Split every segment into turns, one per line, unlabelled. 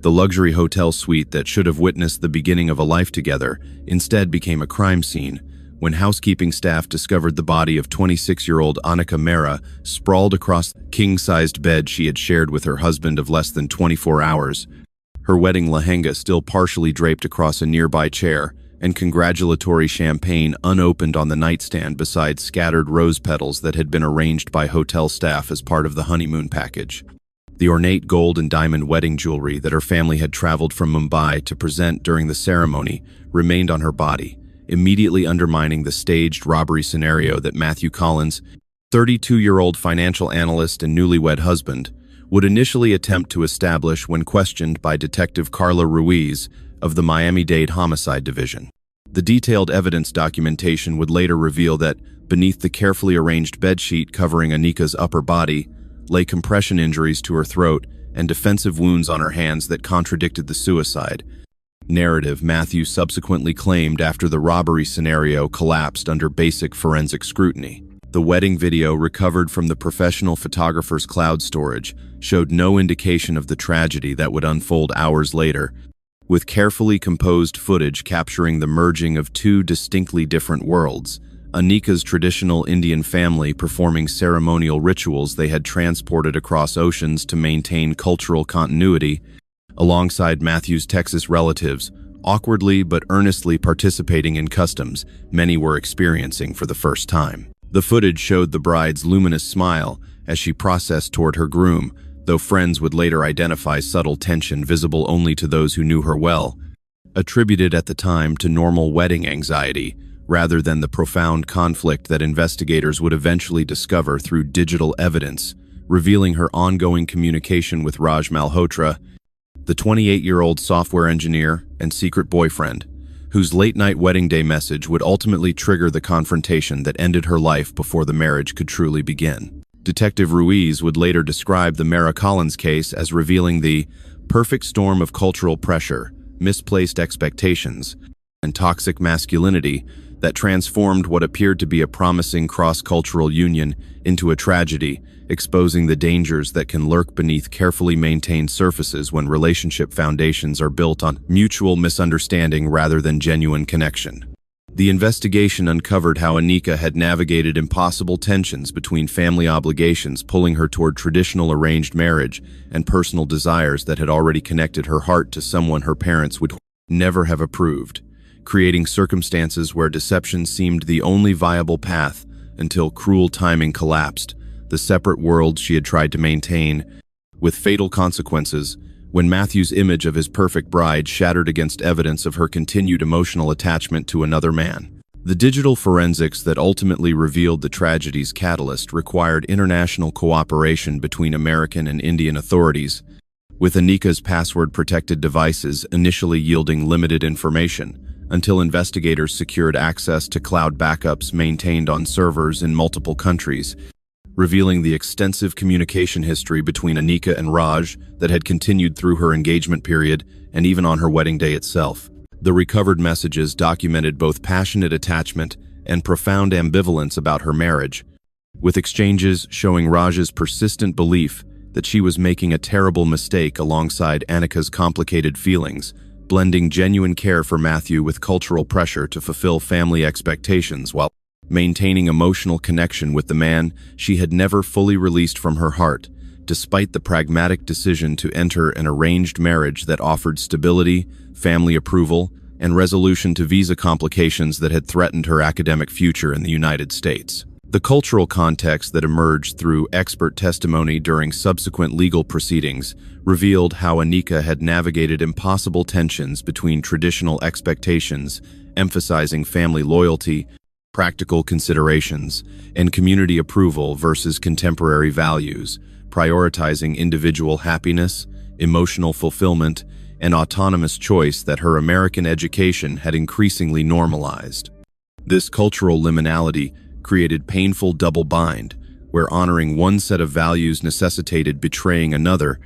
The luxury hotel suite that should have witnessed the beginning of a life together instead became a crime scene when housekeeping staff discovered the body of 26-year-old Annika Mera sprawled across the king-sized bed she had shared with her husband of less than 24 hours, her wedding lehenga still partially draped across a nearby chair, and congratulatory champagne unopened on the nightstand beside scattered rose petals that had been arranged by hotel staff as part of the honeymoon package. The ornate gold and diamond wedding jewelry that her family had traveled from Mumbai to present during the ceremony remained on her body, immediately undermining the staged robbery scenario that Matthew Collins, 32-year-old financial analyst and newlywed husband, would initially attempt to establish when questioned by Detective Carla Ruiz of the Miami-Dade Homicide Division. The detailed evidence documentation would later reveal that beneath the carefully arranged bedsheet covering Annika's upper body lay compression injuries to her throat and defensive wounds on her hands that contradicted the suicide narrative Matthew subsequently claimed after the robbery scenario collapsed under basic forensic scrutiny. The wedding video recovered from the professional photographer's cloud storage showed no indication of the tragedy that would unfold hours later, with carefully composed footage capturing the merging of two distinctly different worlds, Annika's traditional Indian family performing ceremonial rituals they had transported across oceans to maintain cultural continuity, alongside Matthew's Texas relatives, awkwardly but earnestly participating in customs many were experiencing for the first time. The footage showed the bride's luminous smile as she processed toward her groom, though friends would later identify subtle tension visible only to those who knew her well, attributed at the time to normal wedding anxiety, rather than the profound conflict that investigators would eventually discover through digital evidence, revealing her ongoing communication with Raj Malhotra, the 28-year-old software engineer and secret boyfriend, whose late-night wedding day message would ultimately trigger the confrontation that ended her life before the marriage could truly begin. Detective Ruiz would later describe the Mera Collins case as revealing the perfect storm of cultural pressure, misplaced expectations, and toxic masculinity that transformed what appeared to be a promising cross-cultural union into a tragedy, exposing the dangers that can lurk beneath carefully maintained surfaces when relationship foundations are built on mutual misunderstanding rather than genuine connection. The investigation uncovered how Annika had navigated impossible tensions between family obligations pulling her toward traditional arranged marriage and personal desires that had already connected her heart to someone her parents would never have approved, creating circumstances where deception seemed the only viable path until cruel timing collapsed the separate worlds she had tried to maintain, with fatal consequences when Matthew's image of his perfect bride shattered against evidence of her continued emotional attachment to another man. The digital forensics that ultimately revealed the tragedy's catalyst required international cooperation between American and Indian authorities, with Annika's password-protected devices initially yielding limited information, until investigators secured access to cloud backups maintained on servers in multiple countries, revealing the extensive communication history between Annika and Raj that had continued through her engagement period and even on her wedding day itself. The recovered messages documented both passionate attachment and profound ambivalence about her marriage, with exchanges showing Raj's persistent belief that she was making a terrible mistake alongside Annika's complicated feelings, blending genuine care for Matthew with cultural pressure to fulfill family expectations while maintaining emotional connection with the man she had never fully released from her heart, despite the pragmatic decision to enter an arranged marriage that offered stability, family approval, and resolution to visa complications that had threatened her academic future in the United States. The cultural context that emerged through expert testimony during subsequent legal proceedings revealed how Annika had navigated impossible tensions between traditional expectations, emphasizing family loyalty, practical considerations, and community approval versus contemporary values, prioritizing individual happiness, emotional fulfillment, and autonomous choice that her American education had increasingly normalized. This cultural liminality created painful double bind, where honoring one set of values necessitated betraying another,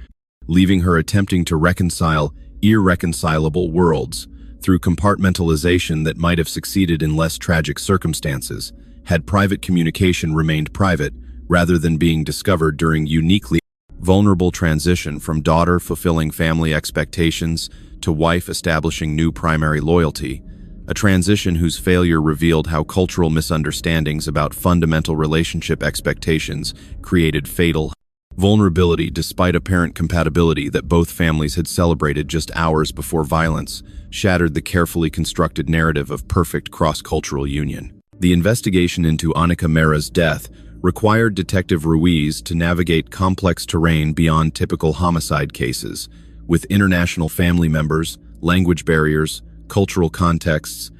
leaving her attempting to reconcile irreconcilable worlds through compartmentalization that might have succeeded in less tragic circumstances, had private communication remained private rather than being discovered during uniquely vulnerable transition from daughter fulfilling family expectations to wife establishing new primary loyalty, a transition whose failure revealed how cultural misunderstandings about fundamental relationship expectations created fatal vulnerability despite apparent compatibility that both families had celebrated just hours before violence, shattered the carefully constructed narrative of perfect cross-cultural union. The investigation into Annika Mera's death required Detective Ruiz to navigate complex terrain beyond typical homicide cases, with international family members, language barriers, cultural contexts,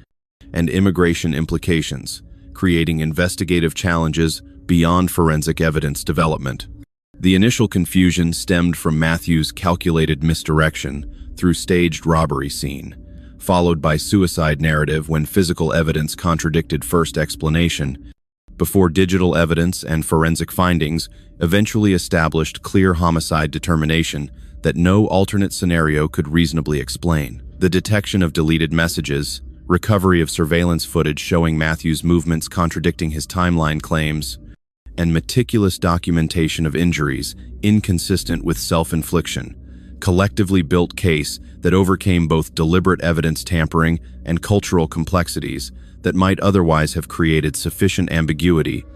and immigration implications, creating investigative challenges beyond forensic evidence development. The initial confusion stemmed from Matthew's calculated misdirection through staged robbery scene, followed by suicide narrative when physical evidence contradicted first explanation, before digital evidence and forensic findings eventually established clear homicide determination that no alternate scenario could reasonably explain. The detection of deleted messages, recovery of surveillance footage showing Matthew's movements contradicting his timeline claims, and meticulous documentation of injuries inconsistent with self-infliction, collectively built case that overcame both deliberate evidence tampering and cultural complexities that might otherwise have created sufficient ambiguity to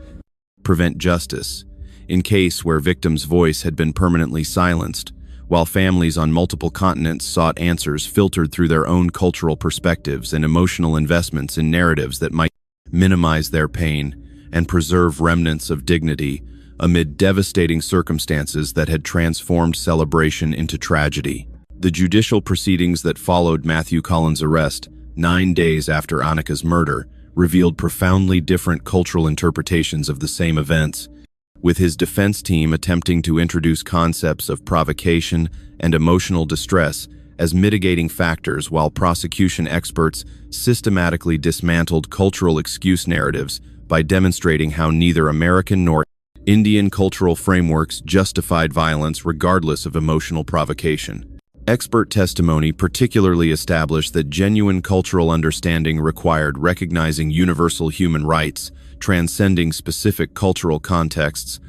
prevent justice, in case where victims' voice had been permanently silenced, while families on multiple continents sought answers filtered through their own cultural perspectives and emotional investments in narratives that might minimize their pain and preserve remnants of dignity amid devastating circumstances that had transformed celebration into tragedy. The judicial proceedings that followed Matthew Collins' arrest 9 days after Annika's murder revealed profoundly different cultural interpretations of the same events, with his defense team attempting to introduce concepts of provocation and emotional distress as mitigating factors while prosecution experts systematically dismantled cultural excuse narratives by demonstrating how neither American nor Indian cultural frameworks justified violence regardless of emotional provocation. Expert testimony particularly established that genuine cultural understanding required recognizing universal human rights, transcending specific cultural contexts,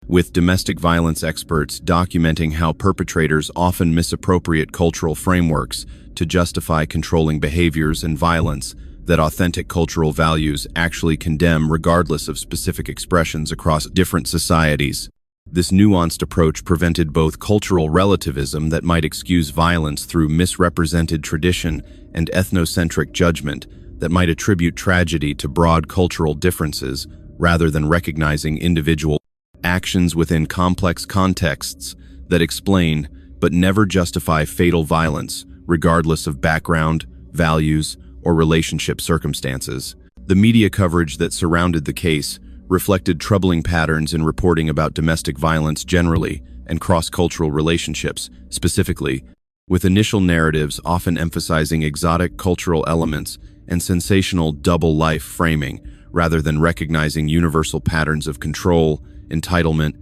with domestic violence experts documenting how perpetrators often misappropriate cultural frameworks to justify controlling behaviors and violence that authentic cultural values actually condemn regardless of specific expressions across different societies. This nuanced approach prevented both cultural relativism that might excuse violence through misrepresented tradition and ethnocentric judgment that might attribute tragedy to broad cultural differences rather than recognizing individual actions within complex contexts that explain but never justify fatal violence regardless of background, values, or relationship circumstances. The media coverage that surrounded the case reflected troubling patterns in reporting about domestic violence generally and cross-cultural relationships specifically, with initial narratives often emphasizing exotic cultural elements and sensational double-life framing rather than recognizing universal patterns of control, entitlement,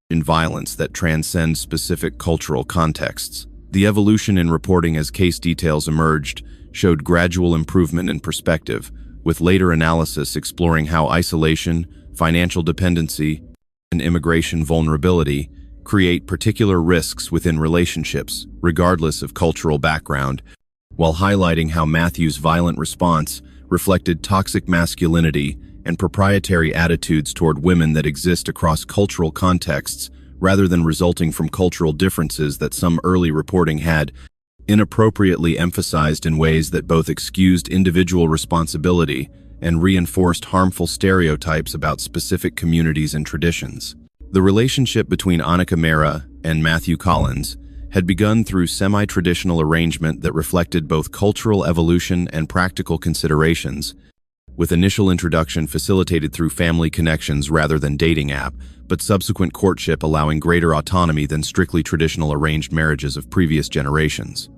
and violence that transcend specific cultural contexts. The evolution in reporting as case details emerged showed gradual improvement in perspective, with later analysis exploring how isolation, financial dependency, and immigration vulnerability create particular risks within relationships, regardless of cultural background, while highlighting how Matthew's violent response reflected toxic masculinity and proprietary attitudes toward women that exist across cultural contexts rather than resulting from cultural differences that some early reporting had inappropriately emphasized in ways that both excused individual responsibility and reinforced harmful stereotypes about specific communities and traditions. The relationship between Annika Mera and Matthew Collins had begun through semi-traditional arrangement that reflected both cultural evolution and practical considerations, with initial introduction facilitated through family connections rather than dating app, but subsequent courtship allowing greater autonomy than strictly traditional arranged marriages of previous generations.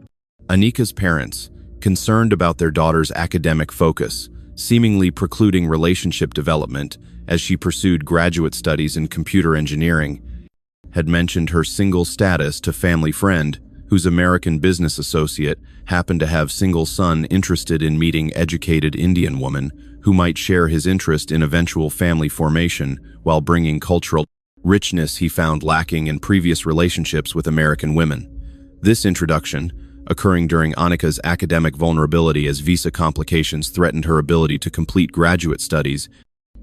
Annika's parents, concerned about their daughter's academic focus, seemingly precluding relationship development as she pursued graduate studies in computer engineering, had mentioned her single status to family friend, whose American business associate happened to have single son interested in meeting educated Indian woman who might share his interest in eventual family formation while bringing cultural richness he found lacking in previous relationships with American women. This introduction, occurring during Annika's academic vulnerability as visa complications threatened her ability to complete graduate studies,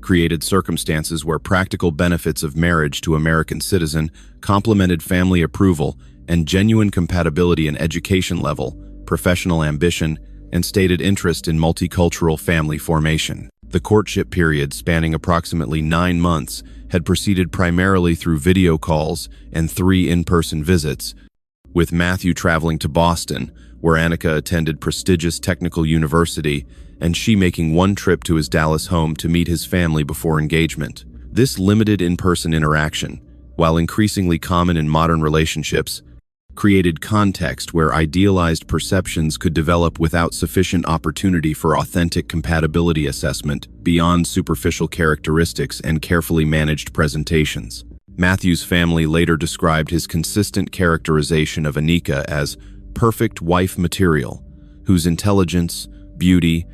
created circumstances where practical benefits of marriage to American citizen complemented family approval and genuine compatibility in education level, professional ambition, and stated interest in multicultural family formation. The courtship period, spanning approximately 9 months, had proceeded primarily through video calls and 3 in-person visits, with Matthew traveling to Boston, where Annika attended prestigious technical university, and she making 1 trip to his Dallas home to meet his family before engagement. This limited in-person interaction, while increasingly common in modern relationships, created context where idealized perceptions could develop without sufficient opportunity for authentic compatibility assessment beyond superficial characteristics and carefully managed presentations. Matthew's family later described his consistent characterization of Annika as perfect wife material, whose intelligence, beauty,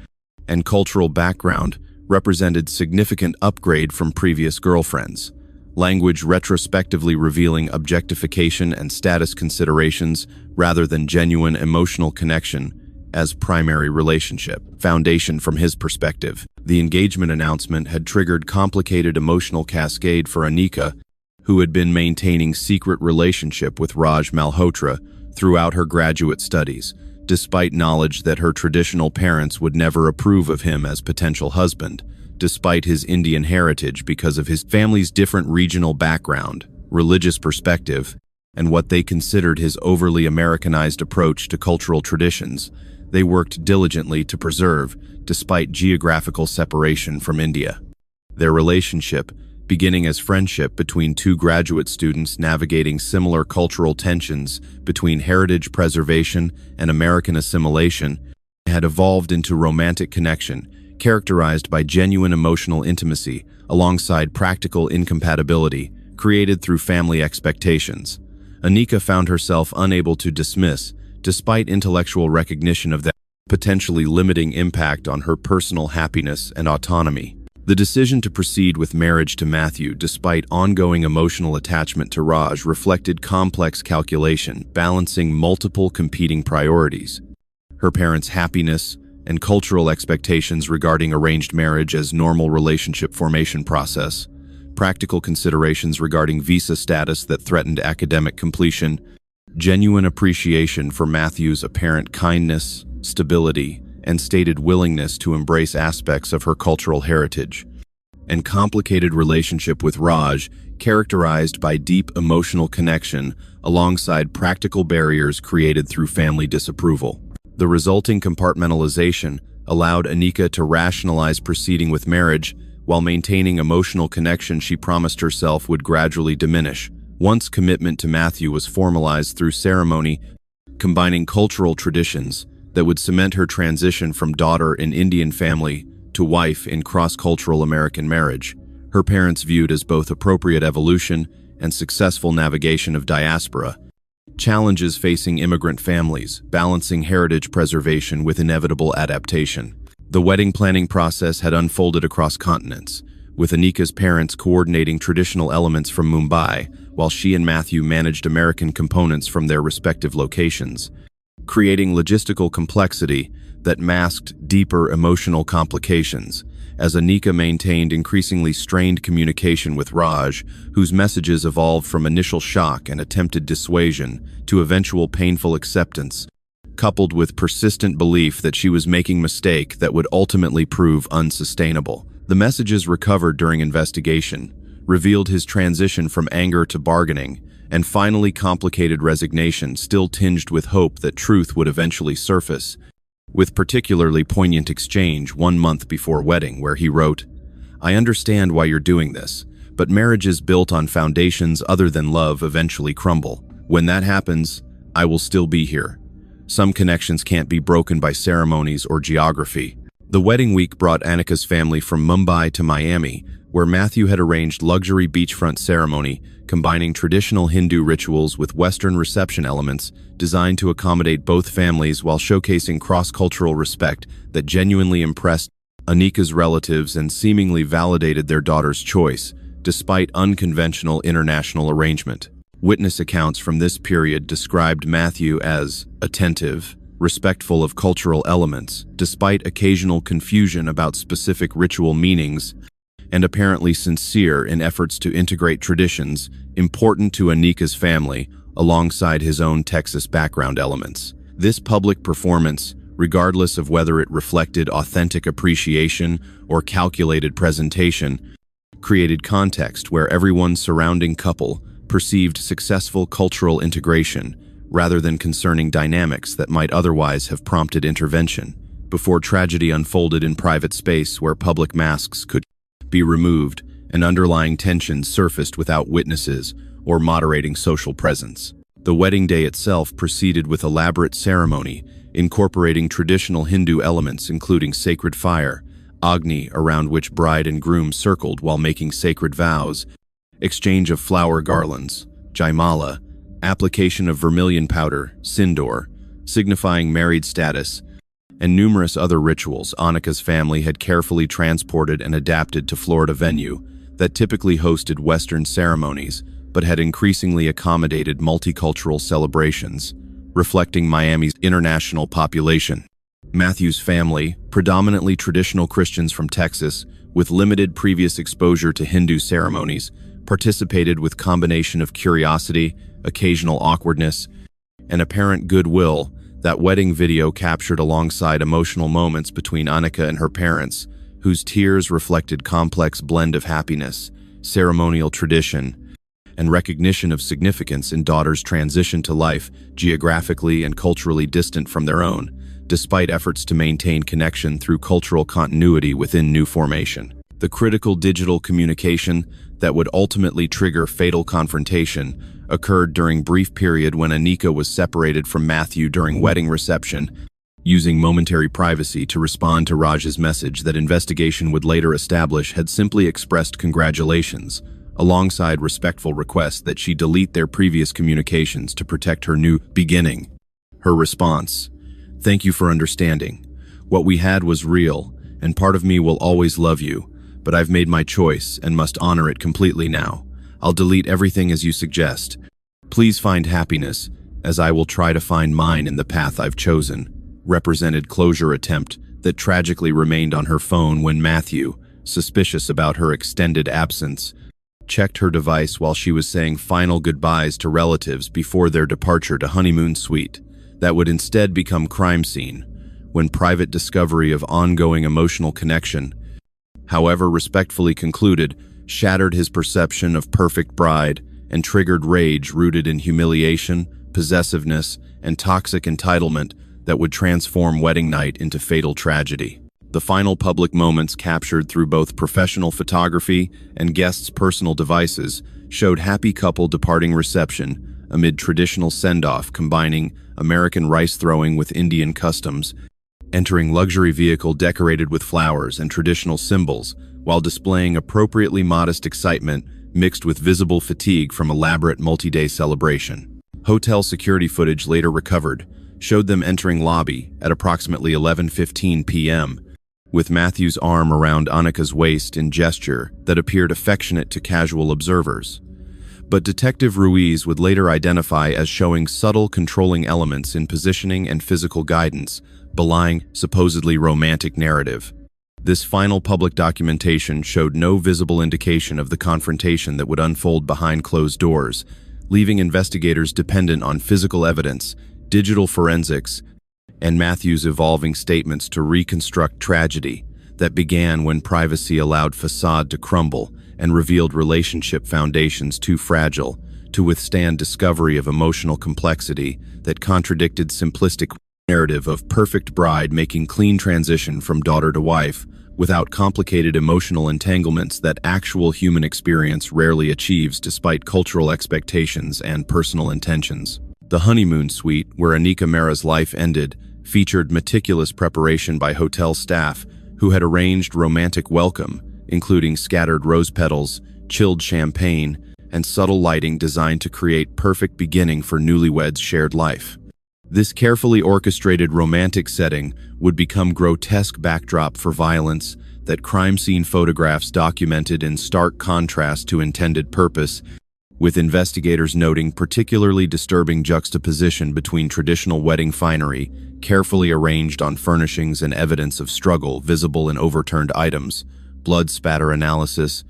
and cultural background represented significant upgrade from previous girlfriends. Language retrospectively revealing objectification and status considerations rather than genuine emotional connection as primary relationship foundation. From his perspective, the engagement announcement had triggered complicated emotional cascade for Annika, who had been maintaining secret relationship with Raj Malhotra throughout her graduate studies, despite knowledge that her traditional parents would never approve of him as potential husband, despite his Indian heritage because of his family's different regional background, religious perspective, and what they considered his overly Americanized approach to cultural traditions. They worked diligently to preserve, despite geographical separation from India. Their relationship, beginning as friendship between 2 graduate students navigating similar cultural tensions between heritage preservation and American assimilation, had evolved into romantic connection, characterized by genuine emotional intimacy alongside practical incompatibility created through family expectations. Annika found herself unable to dismiss, despite intellectual recognition of that potentially limiting impact on her personal happiness and autonomy. The decision to proceed with marriage to Matthew, despite ongoing emotional attachment to Raj, reflected complex calculation, balancing multiple competing priorities. Her parents' happiness and cultural expectations regarding arranged marriage as normal relationship formation process, practical considerations regarding visa status that threatened academic completion, genuine appreciation for Matthew's apparent kindness, stability, and stated willingness to embrace aspects of her cultural heritage, and complicated relationship with Raj, characterized by deep emotional connection alongside practical barriers created through family disapproval. The resulting compartmentalization allowed Annika to rationalize proceeding with marriage while maintaining emotional connection she promised herself would gradually diminish. Once commitment to Matthew was formalized through ceremony, combining cultural traditions that would cement her transition from daughter in Indian family to wife in cross-cultural American marriage, her parents viewed as both appropriate evolution and successful navigation of diaspora. Challenges facing immigrant families, balancing heritage preservation with inevitable adaptation. The wedding planning process had unfolded across continents, with Annika's parents coordinating traditional elements from Mumbai, while she and Matthew managed American components from their respective locations, creating logistical complexity that masked deeper emotional complications, as Annika maintained increasingly strained communication with Raj, whose messages evolved from initial shock and attempted dissuasion to eventual painful acceptance, coupled with persistent belief that she was making a mistake that would ultimately prove unsustainable. The messages recovered during investigation revealed his transition from anger to bargaining, and finally complicated resignation still tinged with hope that truth would eventually surface, with particularly poignant exchange 1 month before wedding where he wrote, "I understand why you're doing this, but marriages built on foundations other than love eventually crumble. When that happens, I will still be here. Some connections can't be broken by ceremonies or geography." The wedding week brought Annika's family from Mumbai to Miami, where Matthew had arranged luxury beachfront ceremony, combining traditional Hindu rituals with Western reception elements designed to accommodate both families while showcasing cross-cultural respect that genuinely impressed Annika's relatives and seemingly validated their daughter's choice, despite unconventional international arrangement. Witness accounts from this period described Matthew as attentive, respectful of cultural elements, despite occasional confusion about specific ritual meanings, and apparently sincere in efforts to integrate traditions important to Anika's family alongside his own Texas background elements. This public performance, regardless of whether it reflected authentic appreciation or calculated presentation, created context where everyone surrounding couple perceived successful cultural integration rather than concerning dynamics that might otherwise have prompted intervention, before tragedy unfolded in private space where public masks could be removed and underlying tensions surfaced without witnesses or moderating social presence. The wedding day itself proceeded with elaborate ceremony, incorporating traditional Hindu elements including sacred fire, Agni around which bride and groom circled while making sacred vows, exchange of flower garlands, Jaimala, application of vermilion powder, Sindoor, signifying married status, and numerous other rituals Anika's family had carefully transported and adapted to Florida venue that typically hosted Western ceremonies but had increasingly accommodated multicultural celebrations, reflecting Miami's international population. Matthew's family, predominantly traditional Christians from Texas, with limited previous exposure to Hindu ceremonies, participated with combination of curiosity, occasional awkwardness, and apparent goodwill. That wedding video captured alongside emotional moments between Anika and her parents, whose tears reflected complex blend of happiness, ceremonial tradition, and recognition of significance in daughter's transition to life geographically and culturally distant from their own, despite efforts to maintain connection through cultural continuity within new formation. The critical digital communication that would ultimately trigger fatal confrontation occurred during brief period when Anika was separated from Matthew during wedding reception, using momentary privacy to respond to Raj's message that investigation would later establish had simply expressed congratulations, alongside respectful requests that she delete their previous communications to protect her new beginning. Her response: "Thank you for understanding. What we had was real, and part of me will always love you, but I've made my choice and must honor it completely now. I'll delete everything as you suggest. Please find happiness, as I will try to find mine in the path I've chosen," represented closure attempt that tragically remained on her phone when Matthew, suspicious about her extended absence, checked her device while she was saying final goodbyes to relatives before their departure to honeymoon suite that would instead become crime scene when private discovery of ongoing emotional connection, however respectfully concluded, shattered his perception of perfect bride and triggered rage rooted in humiliation, possessiveness, and toxic entitlement that would transform wedding night into fatal tragedy. The final public moments captured through both professional photography and guests' personal devices showed happy couple departing reception amid traditional send-off combining American rice throwing with Indian customs, entering luxury vehicle decorated with flowers and traditional symbols while displaying appropriately modest excitement mixed with visible fatigue from elaborate multi-day celebration. Hotel security footage later recovered showed them entering lobby at approximately 11:15 p.m., with Matthew's arm around Anika's waist in gesture that appeared affectionate to casual observers. But Detective Ruiz would later identify as showing subtle controlling elements in positioning and physical guidance, belying supposedly romantic narrative. This final public documentation showed no visible indication of the confrontation that would unfold behind closed doors, leaving investigators dependent on physical evidence, digital forensics, and Matthew's evolving statements to reconstruct tragedy that began when privacy allowed facade to crumble and revealed relationship foundations too fragile to withstand discovery of emotional complexity that contradicted simplistic narrative of perfect bride making clean transition from daughter to wife without complicated emotional entanglements that actual human experience rarely achieves despite cultural expectations and personal intentions. The honeymoon suite, where Anika Mera's life ended, featured meticulous preparation by hotel staff who had arranged romantic welcome, including scattered rose petals, chilled champagne, and subtle lighting designed to create perfect beginning for newlyweds' shared life. This carefully orchestrated romantic setting would become grotesque backdrop for violence that crime scene photographs documented in stark contrast to intended purpose, with investigators noting particularly disturbing juxtaposition between traditional wedding finery, carefully arranged on furnishings and evidence of struggle visible in overturned items, blood spatter analysis,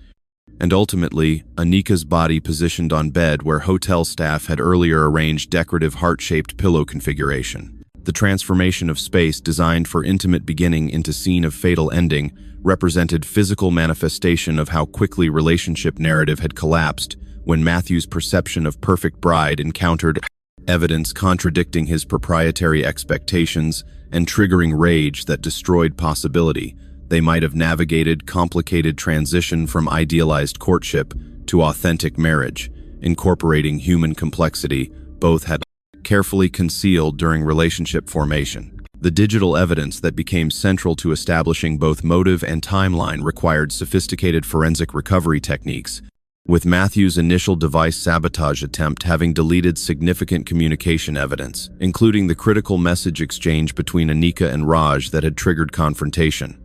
and ultimately, Anika's body positioned on bed where hotel staff had earlier arranged decorative heart-shaped pillow configuration. The transformation of space designed for intimate beginning into scene of fatal ending represented physical manifestation of how quickly relationship narrative had collapsed when Matthew's perception of perfect bride encountered evidence contradicting his proprietary expectations and triggering rage that destroyed possibility. They might have navigated complicated transition from idealized courtship to authentic marriage, incorporating human complexity both had carefully concealed during relationship formation. The digital evidence that became central to establishing both motive and timeline required sophisticated forensic recovery techniques, with Matthew's initial device sabotage attempt having deleted significant communication evidence, including the critical message exchange between Anika and Raj that had triggered confrontation.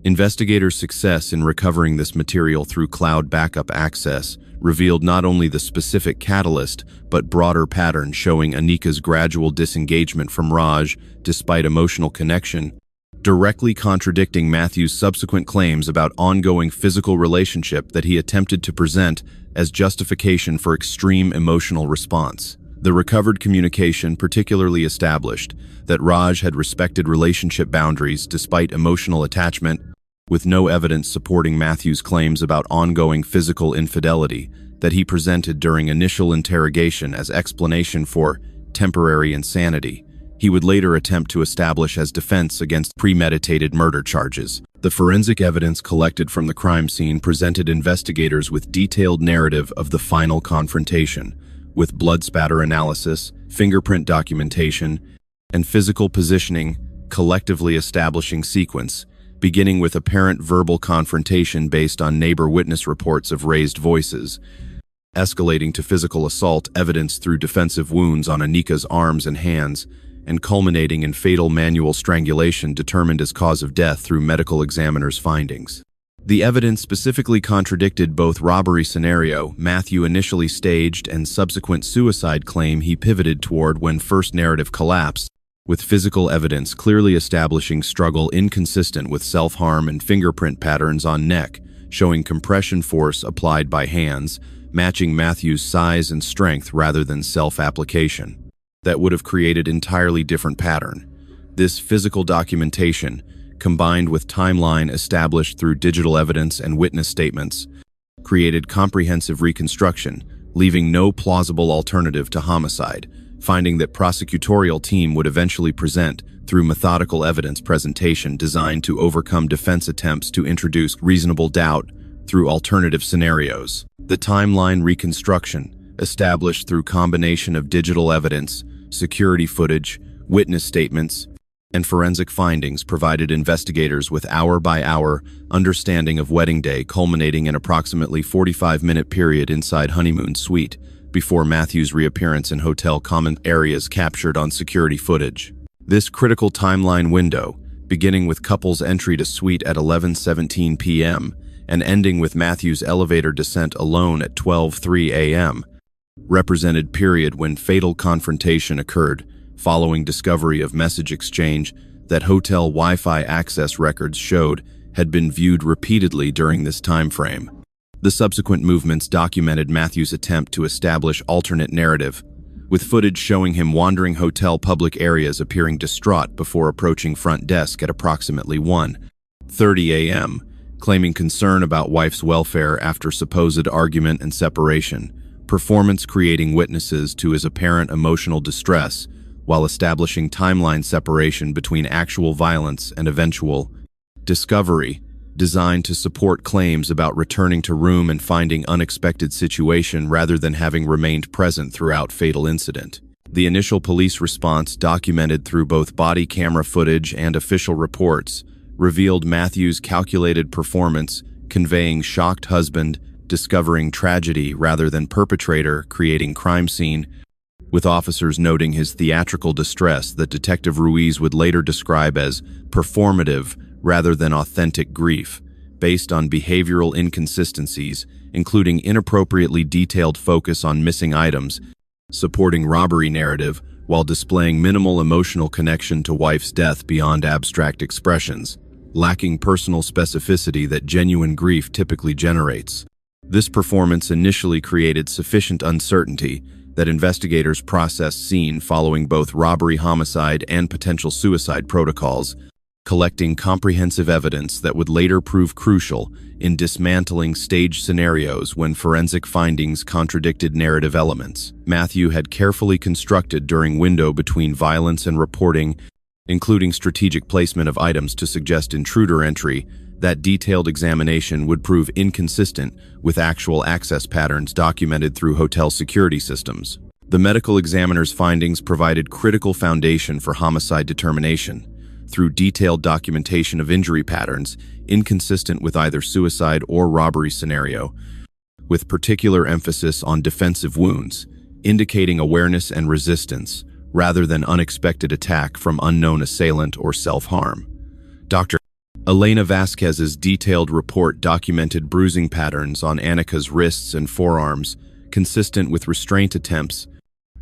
Investigators' success in recovering this material through cloud backup access revealed not only the specific catalyst, but broader patterns showing Anika's gradual disengagement from Raj despite emotional connection, directly contradicting Matthew's subsequent claims about ongoing physical relationship that he attempted to present as justification for extreme emotional response. The recovered communication particularly established that Raj had respected relationship boundaries despite emotional attachment, with no evidence supporting Matthew's claims about ongoing physical infidelity that he presented during initial interrogation as explanation for temporary insanity. He would later attempt to establish as defense against premeditated murder charges. The forensic evidence collected from the crime scene presented investigators with detailed narrative of the final confrontation, with blood spatter analysis, fingerprint documentation, and physical positioning collectively establishing sequence, beginning with apparent verbal confrontation based on neighbor witness reports of raised voices, escalating to physical assault evidenced through defensive wounds on Anika's arms and hands, and culminating in fatal manual strangulation determined as cause of death through medical examiner's findings. The evidence specifically contradicted both robbery scenario Matthew initially staged and subsequent suicide claim he pivoted toward when first narrative collapsed, with physical evidence clearly establishing struggle inconsistent with self-harm and fingerprint patterns on neck, showing compression force applied by hands, matching Matthew's size and strength rather than self-application. That would have created entirely different pattern. This physical documentation, combined with timeline established through digital evidence and witness statements, created comprehensive reconstruction, leaving no plausible alternative to homicide, finding that prosecutorial team would eventually present through methodical evidence presentation designed to overcome defense attempts to introduce reasonable doubt through alternative scenarios. The timeline reconstruction, established through combination of digital evidence, security footage, witness statements, and forensic findings, provided investigators with hour-by-hour understanding of wedding day, culminating in approximately 45-minute period inside honeymoon suite before Matthew's reappearance in hotel common areas captured on security footage. This critical timeline window, beginning with couple's entry to suite at 11:17 p.m. and ending with Matthew's elevator descent alone at 12:03 a.m., represented period when fatal confrontation occurred, following discovery of message exchange that hotel Wi-Fi access records showed had been viewed repeatedly during this time frame. The subsequent movements documented Matthew's attempt to establish alternate narrative, with footage showing him wandering hotel public areas appearing distraught before approaching front desk at approximately 1:30 a.m., claiming concern about wife's welfare after supposed argument and separation, performance creating witnesses to his apparent emotional distress, while establishing timeline separation between actual violence and eventual discovery, designed to support claims about returning to room and finding unexpected situation rather than having remained present throughout fatal incident. The initial police response, documented through both body camera footage and official reports, revealed Matthew's calculated performance, conveying shocked husband, discovering tragedy rather than perpetrator, creating crime scene, with officers noting his theatrical distress that Detective Ruiz would later describe as performative rather than authentic grief, based on behavioral inconsistencies, including inappropriately detailed focus on missing items, supporting robbery narrative while displaying minimal emotional connection to wife's death beyond abstract expressions, lacking personal specificity that genuine grief typically generates. This performance initially created sufficient uncertainty that investigators processed scene following both robbery, homicide, and potential suicide protocols, collecting comprehensive evidence that would later prove crucial in dismantling staged scenarios when forensic findings contradicted narrative elements. Matthew had carefully constructed during window between violence and reporting, including strategic placement of items to suggest intruder entry, that detailed examination would prove inconsistent with actual access patterns documented through hotel security systems. The medical examiner's findings provided critical foundation for homicide determination through detailed documentation of injury patterns inconsistent with either suicide or robbery scenario, with particular emphasis on defensive wounds, indicating awareness and resistance rather than unexpected attack from unknown assailant or self-harm. Dr. Elena Vasquez's detailed report documented bruising patterns on Annika's wrists and forearms, consistent with restraint attempts,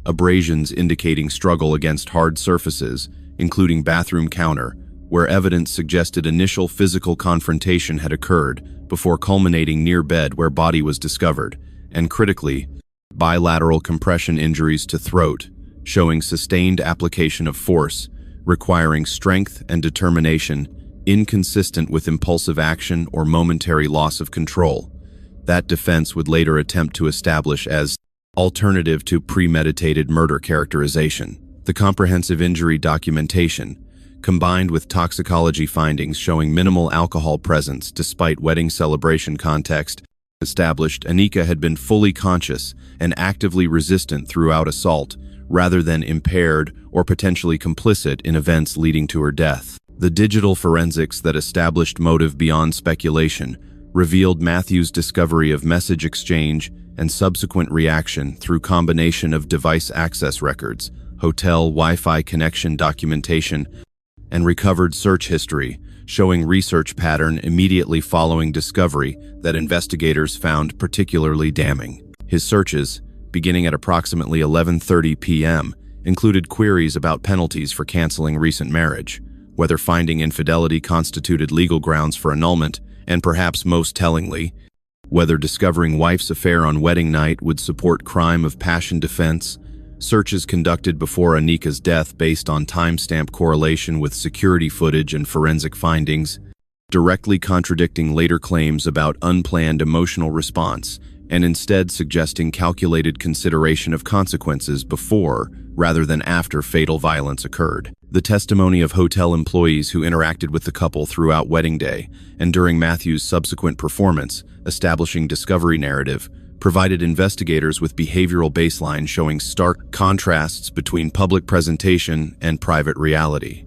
abrasions indicating struggle against hard surfaces, including bathroom counter, where evidence suggested initial physical confrontation had occurred before culminating near bed where body was discovered, and critically, bilateral compression injuries to throat, showing sustained application of force, requiring strength and determination inconsistent with impulsive action or momentary loss of control. That defense would later attempt to establish as alternative to premeditated murder characterization. The comprehensive injury documentation, combined with toxicology findings showing minimal alcohol presence despite wedding celebration context, established Annika had been fully conscious and actively resistant throughout assault, rather than impaired or potentially complicit in events leading to her death. The digital forensics that established motive beyond speculation revealed Matthew's discovery of message exchange and subsequent reaction through combination of device access records, hotel Wi-Fi connection documentation, and recovered search history, showing research pattern immediately following discovery that investigators found particularly damning. His searches, beginning at approximately 11:30 p.m., included queries about penalties for canceling recent marriage, whether finding infidelity constituted legal grounds for annulment, and perhaps most tellingly, whether discovering wife's affair on wedding night would support crime of passion defense. Searches conducted before Annika's death based on timestamp correlation with security footage and forensic findings, directly contradicting later claims about unplanned emotional response, and instead suggesting calculated consideration of consequences before rather than after fatal violence occurred. The testimony of hotel employees who interacted with the couple throughout wedding day and during Matthew's subsequent performance, establishing discovery narrative, provided investigators with behavioral baseline showing stark contrasts between public presentation and private reality.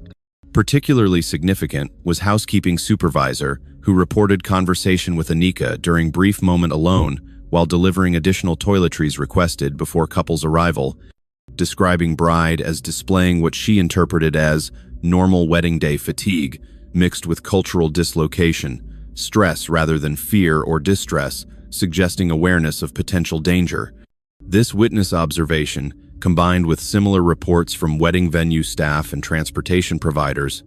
Particularly significant was housekeeping supervisor who reported conversation with Annika during brief moment alone while delivering additional toiletries requested before couple's arrival, describing bride as displaying what she interpreted as normal wedding day fatigue mixed with cultural dislocation, stress rather than fear or distress, suggesting awareness of potential danger. This witness observation, combined with similar reports from wedding venue staff and transportation providers,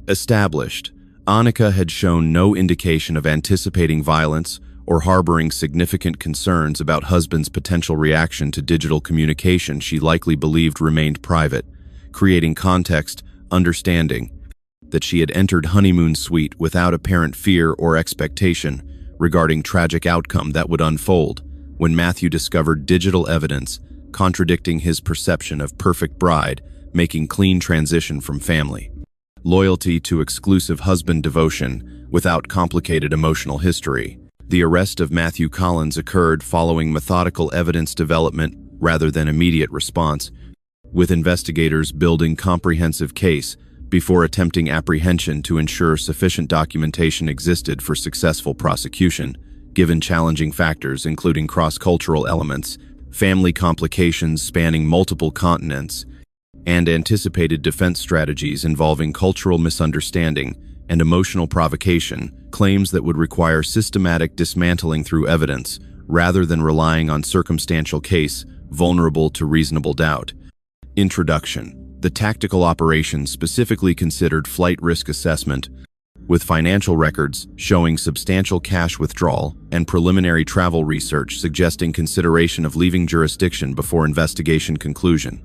established Annika had shown no indication of anticipating violence or harboring significant concerns about husband's potential reaction to digital communication she likely believed remained private, creating context, understanding that she had entered honeymoon suite without apparent fear or expectation regarding tragic outcome that would unfold when Matthew discovered digital evidence contradicting his perception of perfect bride, making clean transition from family. Loyalty to exclusive husband devotion without complicated emotional history. The arrest of Matthew Collins occurred following methodical evidence development rather than immediate response, with investigators building comprehensive case before attempting apprehension to ensure sufficient documentation existed for successful prosecution, given challenging factors including cross-cultural elements, family complications spanning multiple continents, and anticipated defense strategies involving cultural misunderstanding and emotional provocation, claims that would require systematic dismantling through evidence, rather than relying on circumstantial case, vulnerable to reasonable doubt. Introduction. The tactical operation specifically considered flight risk assessment, with financial records showing substantial cash withdrawal and preliminary travel research suggesting consideration of leaving jurisdiction before investigation conclusion.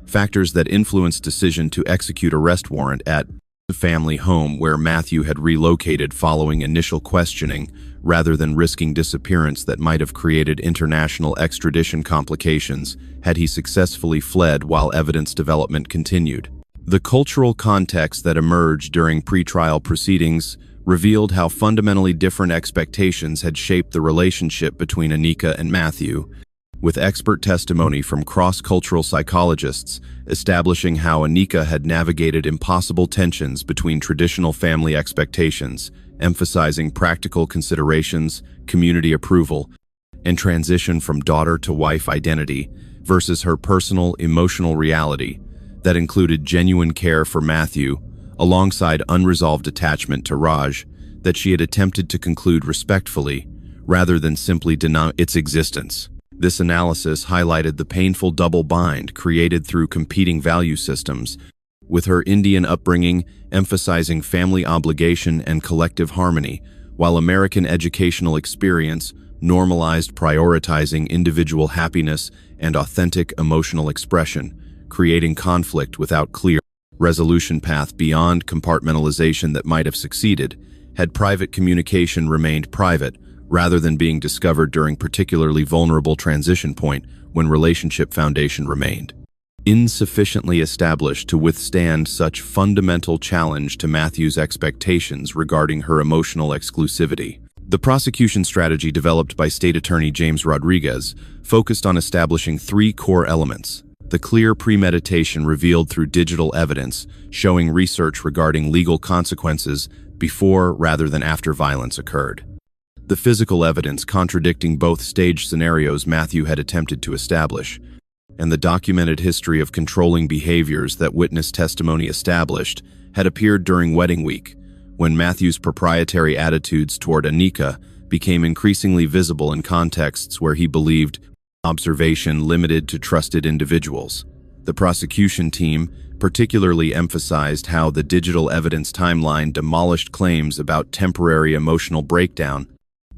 Factors that influenced decision to execute arrest warrant at the family home where Matthew had relocated following initial questioning, rather than risking disappearance that might have created international extradition complications had he successfully fled while evidence development continued. The cultural context that emerged during pretrial proceedings revealed how fundamentally different expectations had shaped the relationship between Anika and Matthew, with expert testimony from cross-cultural psychologists establishing how Anika had navigated impossible tensions between traditional family expectations, emphasizing practical considerations, community approval, and transition from daughter to wife identity, versus her personal, emotional reality that included genuine care for Matthew, alongside unresolved attachment to Raj, that she had attempted to conclude respectfully, rather than simply deny its existence. This analysis highlighted the painful double bind created through competing value systems, with her Indian upbringing emphasizing family obligation and collective harmony, while American educational experience normalized prioritizing individual happiness and authentic emotional expression, creating conflict without clear resolution path beyond compartmentalization that might have succeeded had private communication remained private, rather than being discovered during particularly vulnerable transition point when relationship foundation remained insufficiently established to withstand such fundamental challenge to Matthew's expectations regarding her emotional exclusivity. The prosecution strategy developed by State Attorney James Rodriguez focused on establishing three core elements: the clear premeditation revealed through digital evidence, showing research regarding legal consequences before rather than after violence occurred; the physical evidence contradicting both stage scenarios Matthew had attempted to establish; and the documented history of controlling behaviors that witness testimony established had appeared during wedding week, when Matthew's proprietary attitudes toward Anika became increasingly visible in contexts where he believed observation limited to trusted individuals. The prosecution team particularly emphasized how the digital evidence timeline demolished claims about temporary emotional breakdown,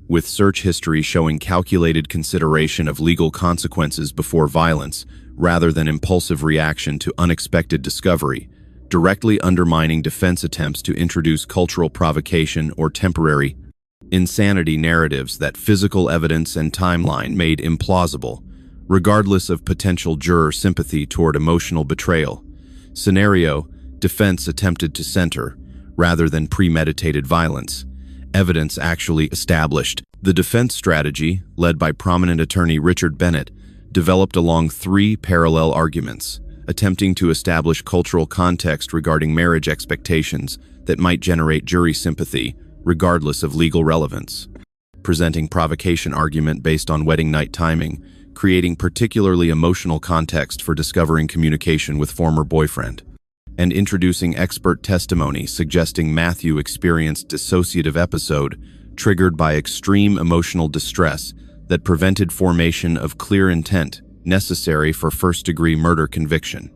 with search history showing calculated consideration of legal consequences before violence, rather than impulsive reaction to unexpected discovery, directly undermining defense attempts to introduce cultural provocation or temporary insanity narratives that physical evidence and timeline made implausible, regardless of potential juror sympathy toward emotional betrayal. Scenario: defense attempted to center, rather than premeditated violence. Evidence actually established. The defense strategy, led by prominent attorney Richard Bennett, developed along three parallel arguments, attempting to establish cultural context regarding marriage expectations that might generate jury sympathy, regardless of legal relevance; presenting provocation argument based on wedding night timing, creating particularly emotional context for discovering communication with former boyfriend; and introducing expert testimony suggesting Matthew experienced dissociative episode triggered by extreme emotional distress that prevented formation of clear intent necessary for first-degree murder conviction.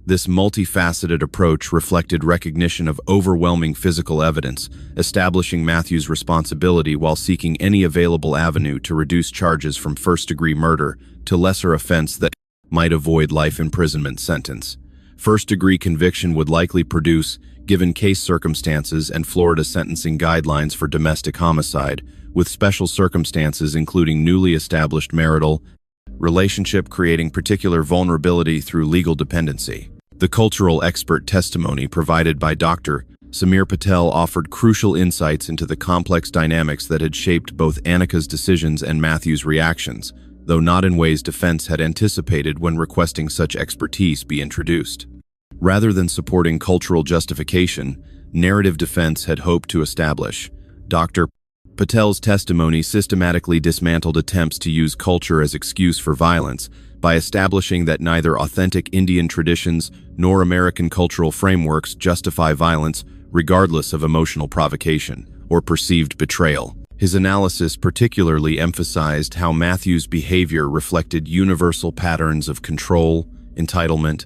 This multifaceted approach reflected recognition of overwhelming physical evidence, establishing Matthew's responsibility while seeking any available avenue to reduce charges from first-degree murder to lesser offense that might avoid life imprisonment sentence. First-degree conviction would likely produce, given case circumstances and Florida sentencing guidelines for domestic homicide, with special circumstances including newly established marital relationship creating particular vulnerability through legal dependency. The cultural expert testimony provided by Dr. Samir Patel offered crucial insights into the complex dynamics that had shaped both Anika's decisions and Matthew's reactions, though not in ways defense had anticipated when requesting such expertise be introduced. Rather than supporting cultural justification, narrative defense had hoped to establish. Dr. Patel's testimony systematically dismantled attempts to use culture as excuse for violence by establishing that neither authentic Indian traditions nor American cultural frameworks justify violence regardless of emotional provocation or perceived betrayal. His analysis particularly emphasized how Matthew's behavior reflected universal patterns of control, entitlement,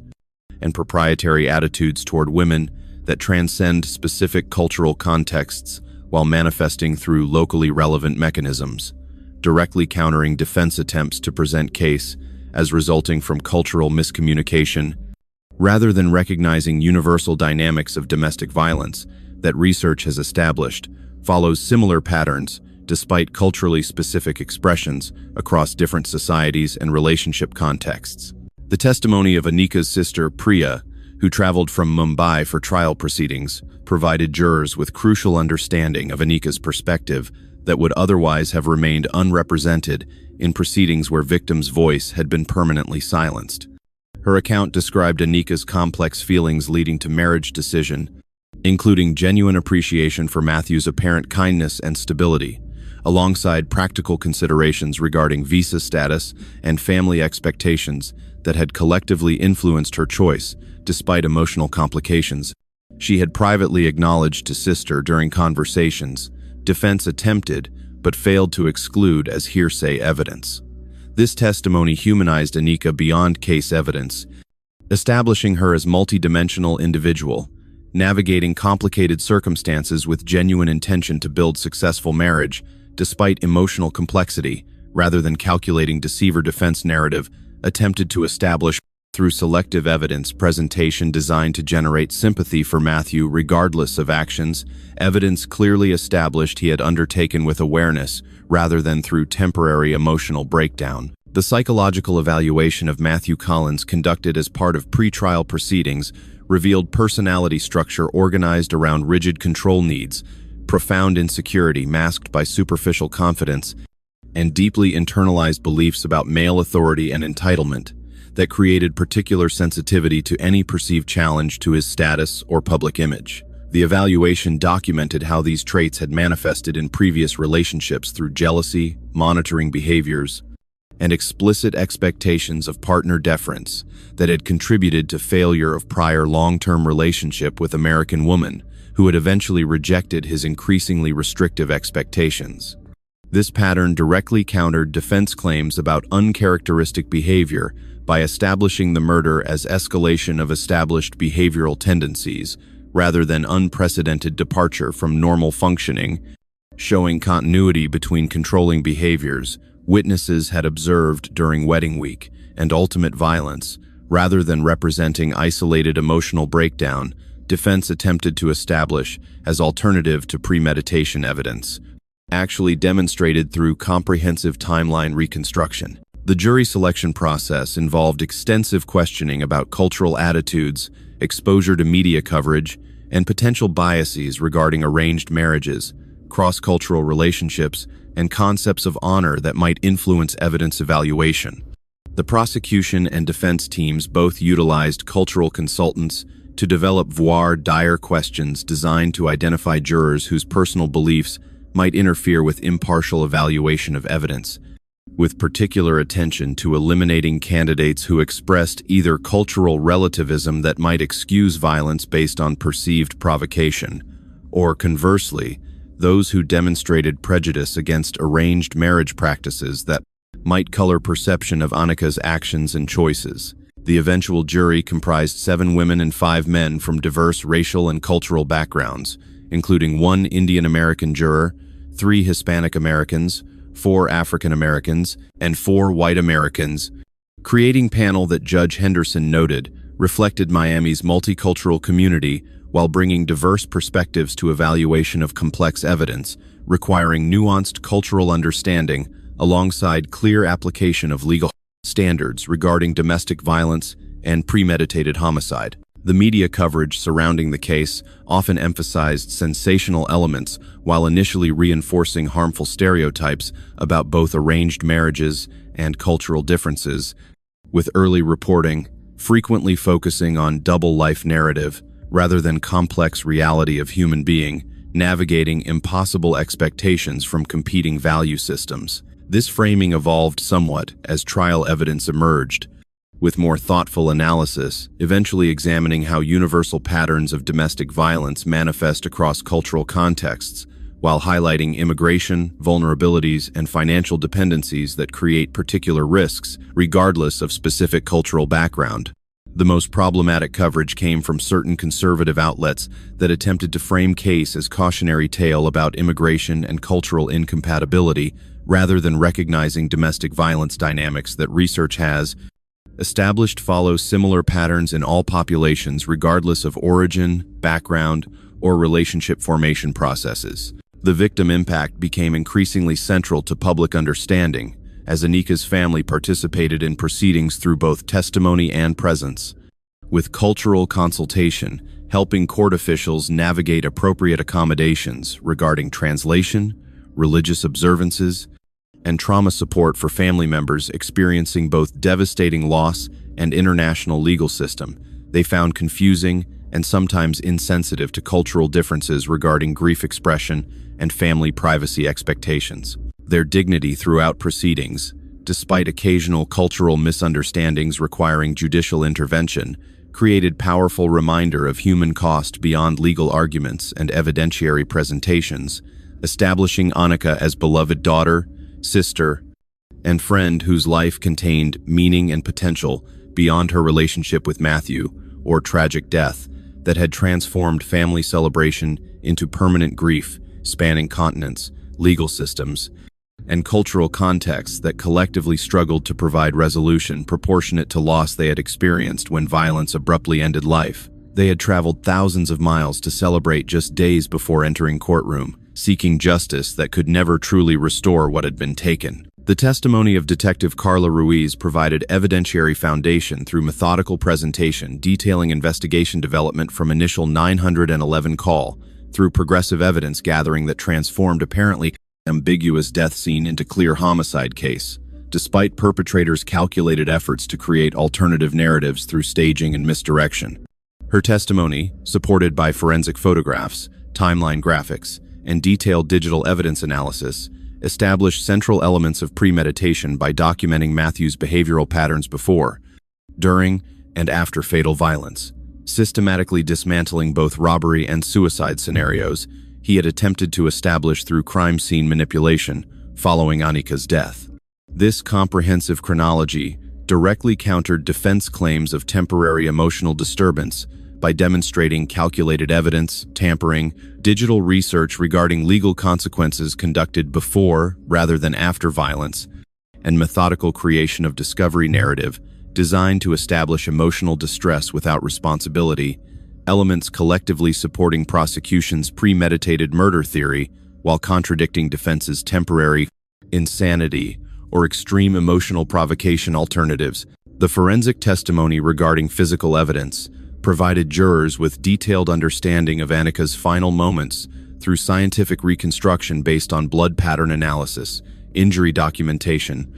and proprietary attitudes toward women that transcend specific cultural contexts while manifesting through locally relevant mechanisms, directly countering defense attempts to present case as resulting from cultural miscommunication. Rather than recognizing universal dynamics of domestic violence that research has established follows similar patterns despite culturally specific expressions across different societies and relationship contexts. The testimony of Anika's sister, Priya, who traveled from Mumbai for trial proceedings, provided jurors with crucial understanding of Anika's perspective that would otherwise have remained unrepresented in proceedings where victims' voice had been permanently silenced. Her account described Anika's complex feelings leading to marriage decision, including genuine appreciation for Matthew's apparent kindness and stability, alongside practical considerations regarding visa status and family expectations that had collectively influenced her choice, despite emotional complications. She had privately acknowledged to sister during conversations, defense attempted but failed to exclude as hearsay evidence. This testimony humanized Anika beyond case evidence, establishing her as multidimensional individual, navigating complicated circumstances with genuine intention to build successful marriage, despite emotional complexity, rather than calculating deceiver defense narrative attempted to establish through selective evidence presentation designed to generate sympathy for Matthew regardless of actions. Evidence clearly established he had undertaken with awareness rather than through temporary emotional breakdown. The psychological evaluation of Matthew Collins conducted as part of pre-trial proceedings revealed personality structure organized around rigid control needs, profound insecurity masked by superficial confidence, and deeply internalized beliefs about male authority and entitlement that created particular sensitivity to any perceived challenge to his status or public image. The evaluation documented how these traits had manifested in previous relationships through jealousy, monitoring behaviors, and explicit expectations of partner deference that had contributed to failure of prior long-term relationship with American woman who had eventually rejected his increasingly restrictive expectations. This pattern directly countered defense claims about uncharacteristic behavior by establishing the murder as escalation of established behavioral tendencies rather than unprecedented departure from normal functioning, showing continuity between controlling behaviors witnesses had observed during wedding week and ultimate violence, rather than representing isolated emotional breakdown. Defense attempted to establish as alternative to premeditation evidence, actually demonstrated through comprehensive timeline reconstruction. The jury selection process involved extensive questioning about cultural attitudes, exposure to media coverage, and potential biases regarding arranged marriages, cross-cultural relationships, and concepts of honor that might influence evidence evaluation. The prosecution and defense teams both utilized cultural consultants to develop voir dire questions designed to identify jurors whose personal beliefs might interfere with impartial evaluation of evidence, with particular attention to eliminating candidates who expressed either cultural relativism that might excuse violence based on perceived provocation, or conversely, those who demonstrated prejudice against arranged marriage practices that might color perception of Anika's actions and choices. The eventual jury comprised 7 women and 5 men from diverse racial and cultural backgrounds, including 1 Indian American juror, 3 Hispanic Americans, 4 African Americans, and 4 white Americans. Creating panel that Judge Henderson noted reflected Miami's multicultural community while bringing diverse perspectives to evaluation of complex evidence, requiring nuanced cultural understanding alongside clear application of legal standards regarding domestic violence and premeditated homicide. The media coverage surrounding the case often emphasized sensational elements while initially reinforcing harmful stereotypes about both arranged marriages and cultural differences, with early reporting frequently focusing on double-life narrative rather than complex reality of human being, navigating impossible expectations from competing value systems. This framing evolved somewhat as trial evidence emerged, with more thoughtful analysis, eventually examining how universal patterns of domestic violence manifest across cultural contexts, while highlighting immigration, vulnerabilities, and financial dependencies that create particular risks, regardless of specific cultural background. The most problematic coverage came from certain conservative outlets that attempted to frame case as cautionary tale about immigration and cultural incompatibility, rather than recognizing domestic violence dynamics that research has established follow similar patterns in all populations regardless of origin, background, or relationship formation processes. The victim impact became increasingly central to public understanding, as Anika's family participated in proceedings through both testimony and presence, with cultural consultation helping court officials navigate appropriate accommodations regarding translation, religious observances, and trauma support for family members experiencing both devastating loss and international legal system. They found confusing and sometimes insensitive to cultural differences regarding grief expression and family privacy expectations. Their dignity throughout proceedings, despite occasional cultural misunderstandings requiring judicial intervention, created powerful reminder of human cost beyond legal arguments and evidentiary presentations, establishing Anika as beloved daughter, sister, and friend whose life contained meaning and potential beyond her relationship with Matthew, or tragic death, that had transformed family celebration into permanent grief, spanning continents, legal systems, and cultural contexts that collectively struggled to provide resolution proportionate to loss they had experienced when violence abruptly ended life. They had traveled thousands of miles to celebrate just days before entering courtroom, seeking justice that could never truly restore what had been taken. The testimony of Detective Carla Ruiz provided evidentiary foundation through methodical presentation detailing investigation development from initial 911 call through progressive evidence gathering that transformed apparently ambiguous death scene into clear homicide case, despite perpetrators' calculated efforts to create alternative narratives through staging and misdirection. Her testimony, supported by forensic photographs, timeline graphics, and detailed digital evidence analysis, established central elements of premeditation by documenting Matthew's behavioral patterns before, during, and after fatal violence. Systematically dismantling both robbery and suicide scenarios he had attempted to establish through crime scene manipulation following Anika's death. This comprehensive chronology directly countered defense claims of temporary emotional disturbance by demonstrating calculated evidence, tampering, digital research regarding legal consequences conducted before rather than after violence, and methodical creation of discovery narrative designed to establish emotional distress without responsibility, elements collectively supporting prosecution's premeditated murder theory while contradicting defense's temporary insanity or extreme emotional provocation alternatives. The forensic testimony regarding physical evidence provided jurors with detailed understanding of Anika's final moments through scientific reconstruction based on blood pattern analysis, injury documentation,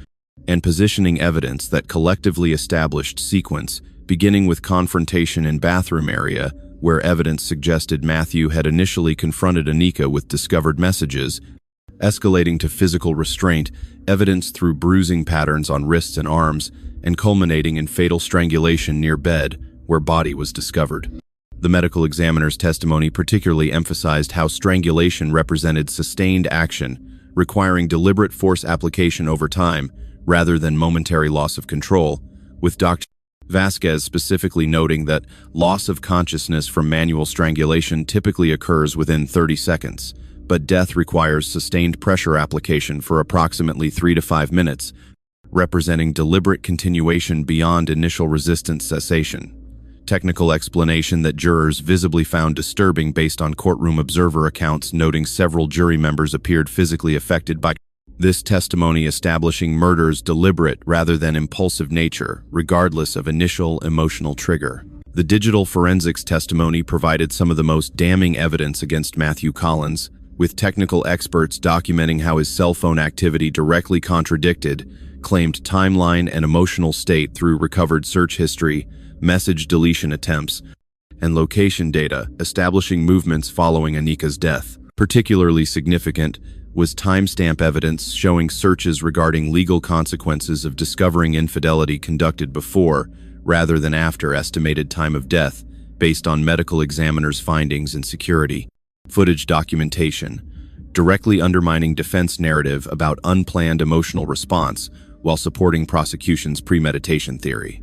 and positioning evidence that collectively established sequence, beginning with confrontation in bathroom area, where evidence suggested Matthew had initially confronted Anika with discovered messages, escalating to physical restraint, evidence through bruising patterns on wrists and arms, and culminating in fatal strangulation near bed, where body was discovered. The medical examiner's testimony particularly emphasized how strangulation represented sustained action, requiring deliberate force application over time, rather than momentary loss of control, with Dr. Vasquez specifically noting that loss of consciousness from manual strangulation typically occurs within 30 seconds, but death requires sustained pressure application for approximately 3 to 5 minutes, representing deliberate continuation beyond initial resistance cessation. Technical explanation that jurors visibly found disturbing based on courtroom observer accounts noting several jury members appeared physically affected by this testimony, establishing murder's deliberate rather than impulsive nature, regardless of initial emotional trigger. The digital forensics testimony provided some of the most damning evidence against Matthew Collins, with technical experts documenting how his cell phone activity directly contradicted claimed timeline and emotional state through recovered search history, message deletion attempts, and location data, establishing movements following Anika's death. Particularly significant, was timestamp evidence showing searches regarding legal consequences of discovering infidelity conducted before, rather than after, estimated time of death, based on medical examiners' findings and security footage documentation, directly undermining defense narrative about unplanned emotional response while supporting prosecution's premeditation theory.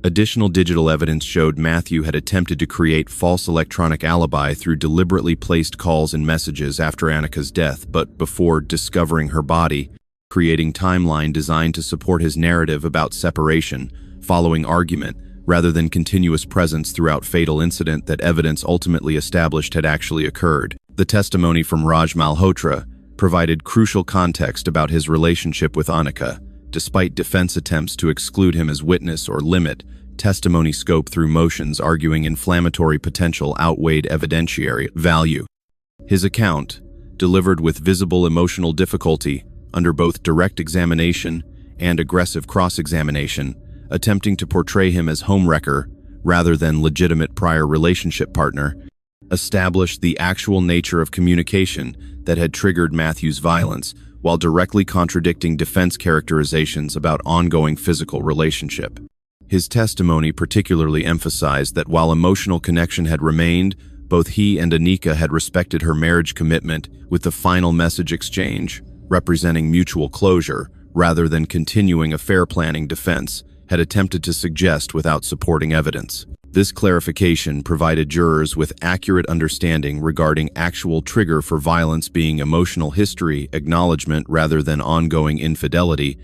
Additional digital evidence showed Matthew had attempted to create false electronic alibi through deliberately placed calls and messages after Annika's death, but before discovering her body, creating timeline designed to support his narrative about separation, following argument, rather than continuous presence throughout fatal incident that evidence ultimately established had actually occurred. The testimony from Raj Malhotra provided crucial context about his relationship with Annika. Despite defense attempts to exclude him as witness or limit testimony scope through motions arguing inflammatory potential outweighed evidentiary value. His account, delivered with visible emotional difficulty under both direct examination and aggressive cross-examination, attempting to portray him as homewrecker rather than legitimate prior relationship partner, established the actual nature of communication that had triggered Matthew's violence, while directly contradicting defense characterizations about ongoing physical relationship. His testimony particularly emphasized that while emotional connection had remained, both he and Annika had respected her marriage commitment, with the final message exchange, representing mutual closure, rather than continuing affair planning defense, had attempted to suggest without supporting evidence. This clarification provided jurors with accurate understanding regarding actual trigger for violence being emotional history acknowledgement rather than ongoing infidelity,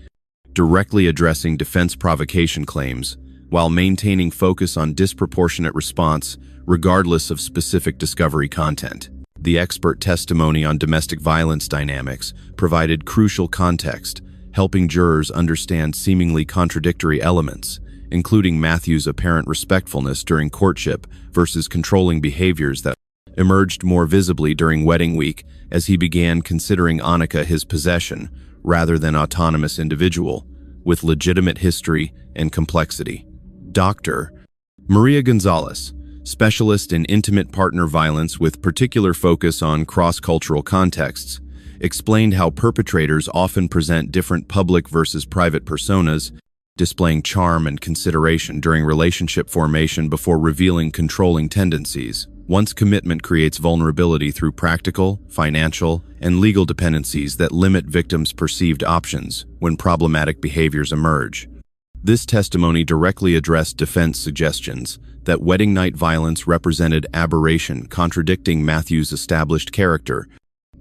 directly addressing defense provocation claims, while maintaining focus on disproportionate response regardless of specific discovery content. The expert testimony on domestic violence dynamics provided crucial context, helping jurors understand seemingly contradictory elements, including Matthew's apparent respectfulness during courtship versus controlling behaviors that emerged more visibly during wedding week as he began considering Annika his possession rather than autonomous individual, with legitimate history and complexity. Dr. Maria Gonzalez, specialist in intimate partner violence with particular focus on cross-cultural contexts, explained how perpetrators often present different public versus private personas, displaying charm and consideration during relationship formation before revealing controlling tendencies. Once commitment creates vulnerability through practical, financial, and legal dependencies that limit victims' perceived options when problematic behaviors emerge. This testimony directly addressed defense suggestions that wedding night violence represented aberration, contradicting Matthew's established character,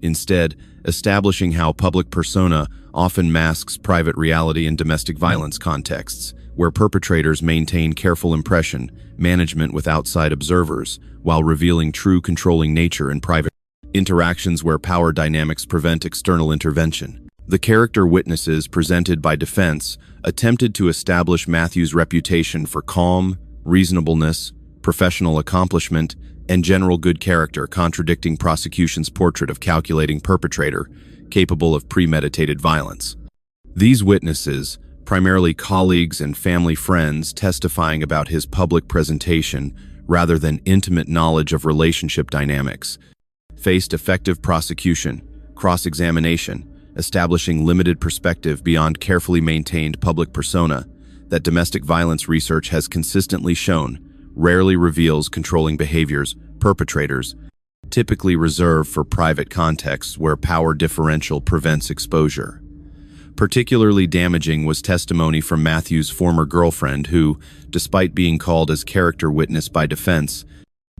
instead establishing how public persona often masks private reality in domestic violence contexts, where perpetrators maintain careful impression management with outside observers, while revealing true controlling nature in private interactions where power dynamics prevent external intervention. The character witnesses presented by defense attempted to establish Matthew's reputation for calm, reasonableness, professional accomplishment, and general good character, contradicting prosecution's portrait of calculating perpetrator capable of premeditated violence. These witnesses, primarily colleagues and family friends testifying about his public presentation rather than intimate knowledge of relationship dynamics, faced effective prosecution, cross-examination, establishing limited perspective beyond carefully maintained public persona that domestic violence research has consistently shown rarely reveals controlling behaviors perpetrators, typically reserved for private contexts where power differential prevents exposure. Particularly damaging was testimony from Matthew's former girlfriend who, despite being called as character witness by defense,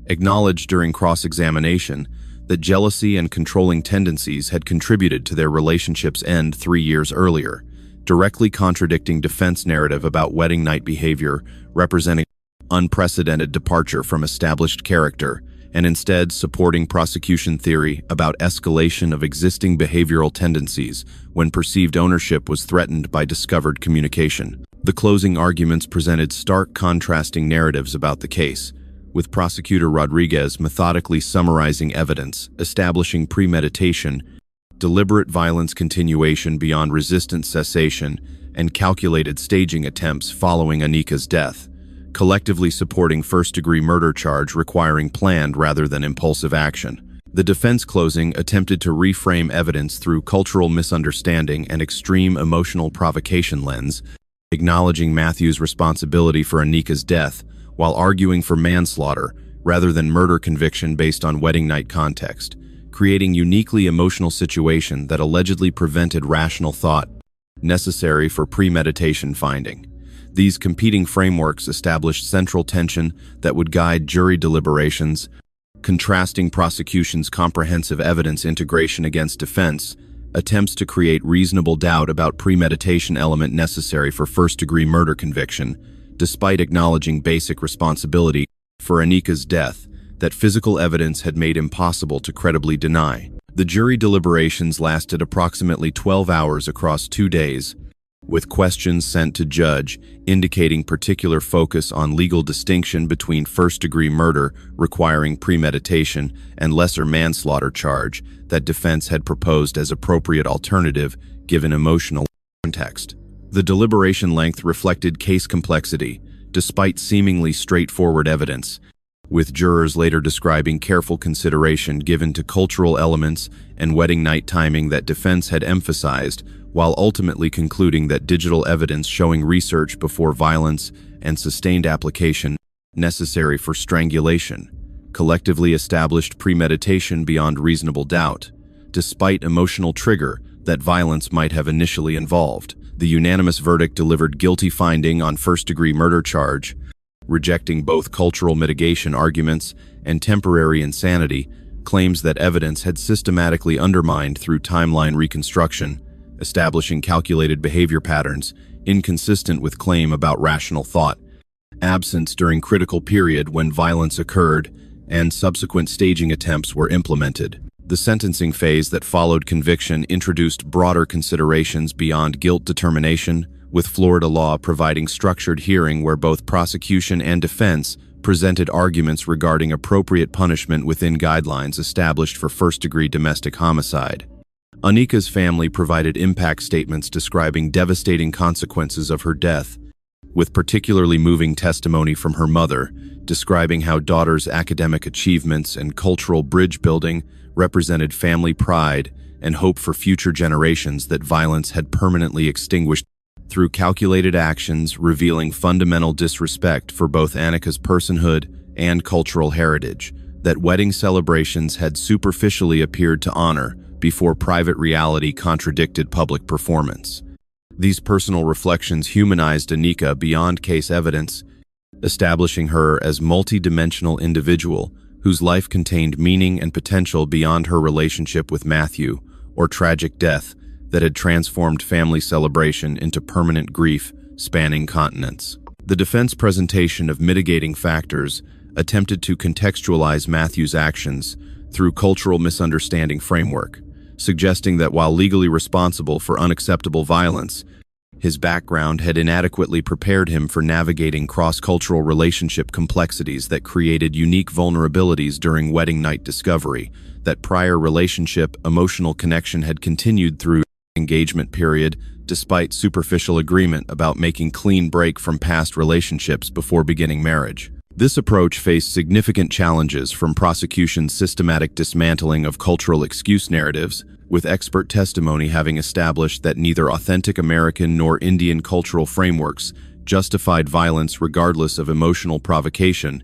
acknowledged during cross-examination that jealousy and controlling tendencies had contributed to their relationship's end 3 years earlier, directly contradicting defense narrative about wedding night behavior representing unprecedented departure from established character, and instead supporting prosecution theory about escalation of existing behavioral tendencies when perceived ownership was threatened by discovered communication. The closing arguments presented stark contrasting narratives about the case, with Prosecutor Rodriguez methodically summarizing evidence, establishing premeditation, deliberate violence continuation beyond resistant cessation, and calculated staging attempts following Annika's death, collectively supporting first-degree murder charge requiring planned rather than impulsive action. The defense closing attempted to reframe evidence through cultural misunderstanding and extreme emotional provocation lens, acknowledging Matthew's responsibility for Anika's death while arguing for manslaughter rather than murder conviction based on wedding night context, creating uniquely emotional situation that allegedly prevented rational thought necessary for premeditation finding. These competing frameworks established central tension that would guide jury deliberations, contrasting prosecution's comprehensive evidence integration against defense, attempts to create reasonable doubt about premeditation element necessary for first-degree murder conviction, despite acknowledging basic responsibility for Anika's death that physical evidence had made impossible to credibly deny. The jury deliberations lasted approximately 12 hours across 2 days, with questions sent to judge indicating particular focus on legal distinction between first-degree murder requiring premeditation and lesser manslaughter charge that defense had proposed as appropriate alternative given emotional context. The deliberation length reflected case complexity, despite seemingly straightforward evidence, with jurors later describing careful consideration given to cultural elements and wedding night timing that defense had emphasized, while ultimately concluding that digital evidence showing research before violence and sustained application necessary for strangulation collectively established premeditation beyond reasonable doubt, despite emotional trigger that violence might have initially involved. The unanimous verdict delivered guilty finding on first-degree murder charge, rejecting both cultural mitigation arguments and temporary insanity claims that evidence had systematically undermined through timeline reconstruction, establishing calculated behavior patterns inconsistent with claim about rational thought, absence during critical period when violence occurred, and subsequent staging attempts were implemented. The sentencing phase that followed conviction introduced broader considerations beyond guilt determination, with Florida law providing structured hearing where both prosecution and defense presented arguments regarding appropriate punishment within guidelines established for first-degree domestic homicide. Anika's family provided impact statements describing devastating consequences of her death, with particularly moving testimony from her mother, describing how daughter's academic achievements and cultural bridge building represented family pride and hope for future generations that violence had permanently extinguished through calculated actions revealing fundamental disrespect for both Anika's personhood and cultural heritage, that wedding celebrations had superficially appeared to honor before private reality contradicted public performance. These personal reflections humanized Anika beyond case evidence, establishing her as multi-dimensional individual whose life contained meaning and potential beyond her relationship with Matthew or tragic death that had transformed family celebration into permanent grief spanning continents. The defense presentation of mitigating factors attempted to contextualize Matthew's actions through cultural misunderstanding framework, suggesting that while legally responsible for unacceptable violence, his background had inadequately prepared him for navigating cross-cultural relationship complexities that created unique vulnerabilities during wedding night discovery, that prior relationship emotional connection had continued through engagement period despite superficial agreement about making clean break from past relationships before beginning marriage. This approach faced significant challenges from prosecution's systematic dismantling of cultural excuse narratives, with expert testimony having established that neither authentic American nor Indian cultural frameworks justified violence regardless of emotional provocation,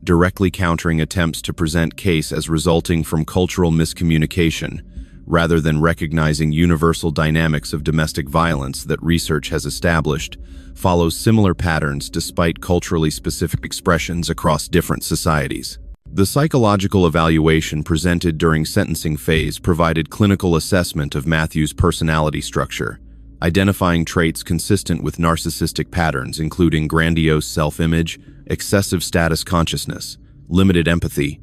directly countering attempts to present case as resulting from cultural miscommunication, rather than recognizing universal dynamics of domestic violence that research has established, follows similar patterns despite culturally specific expressions across different societies. The psychological evaluation presented during sentencing phase provided clinical assessment of Matthew's personality structure, identifying traits consistent with narcissistic patterns including grandiose self-image, excessive status consciousness, limited empathy,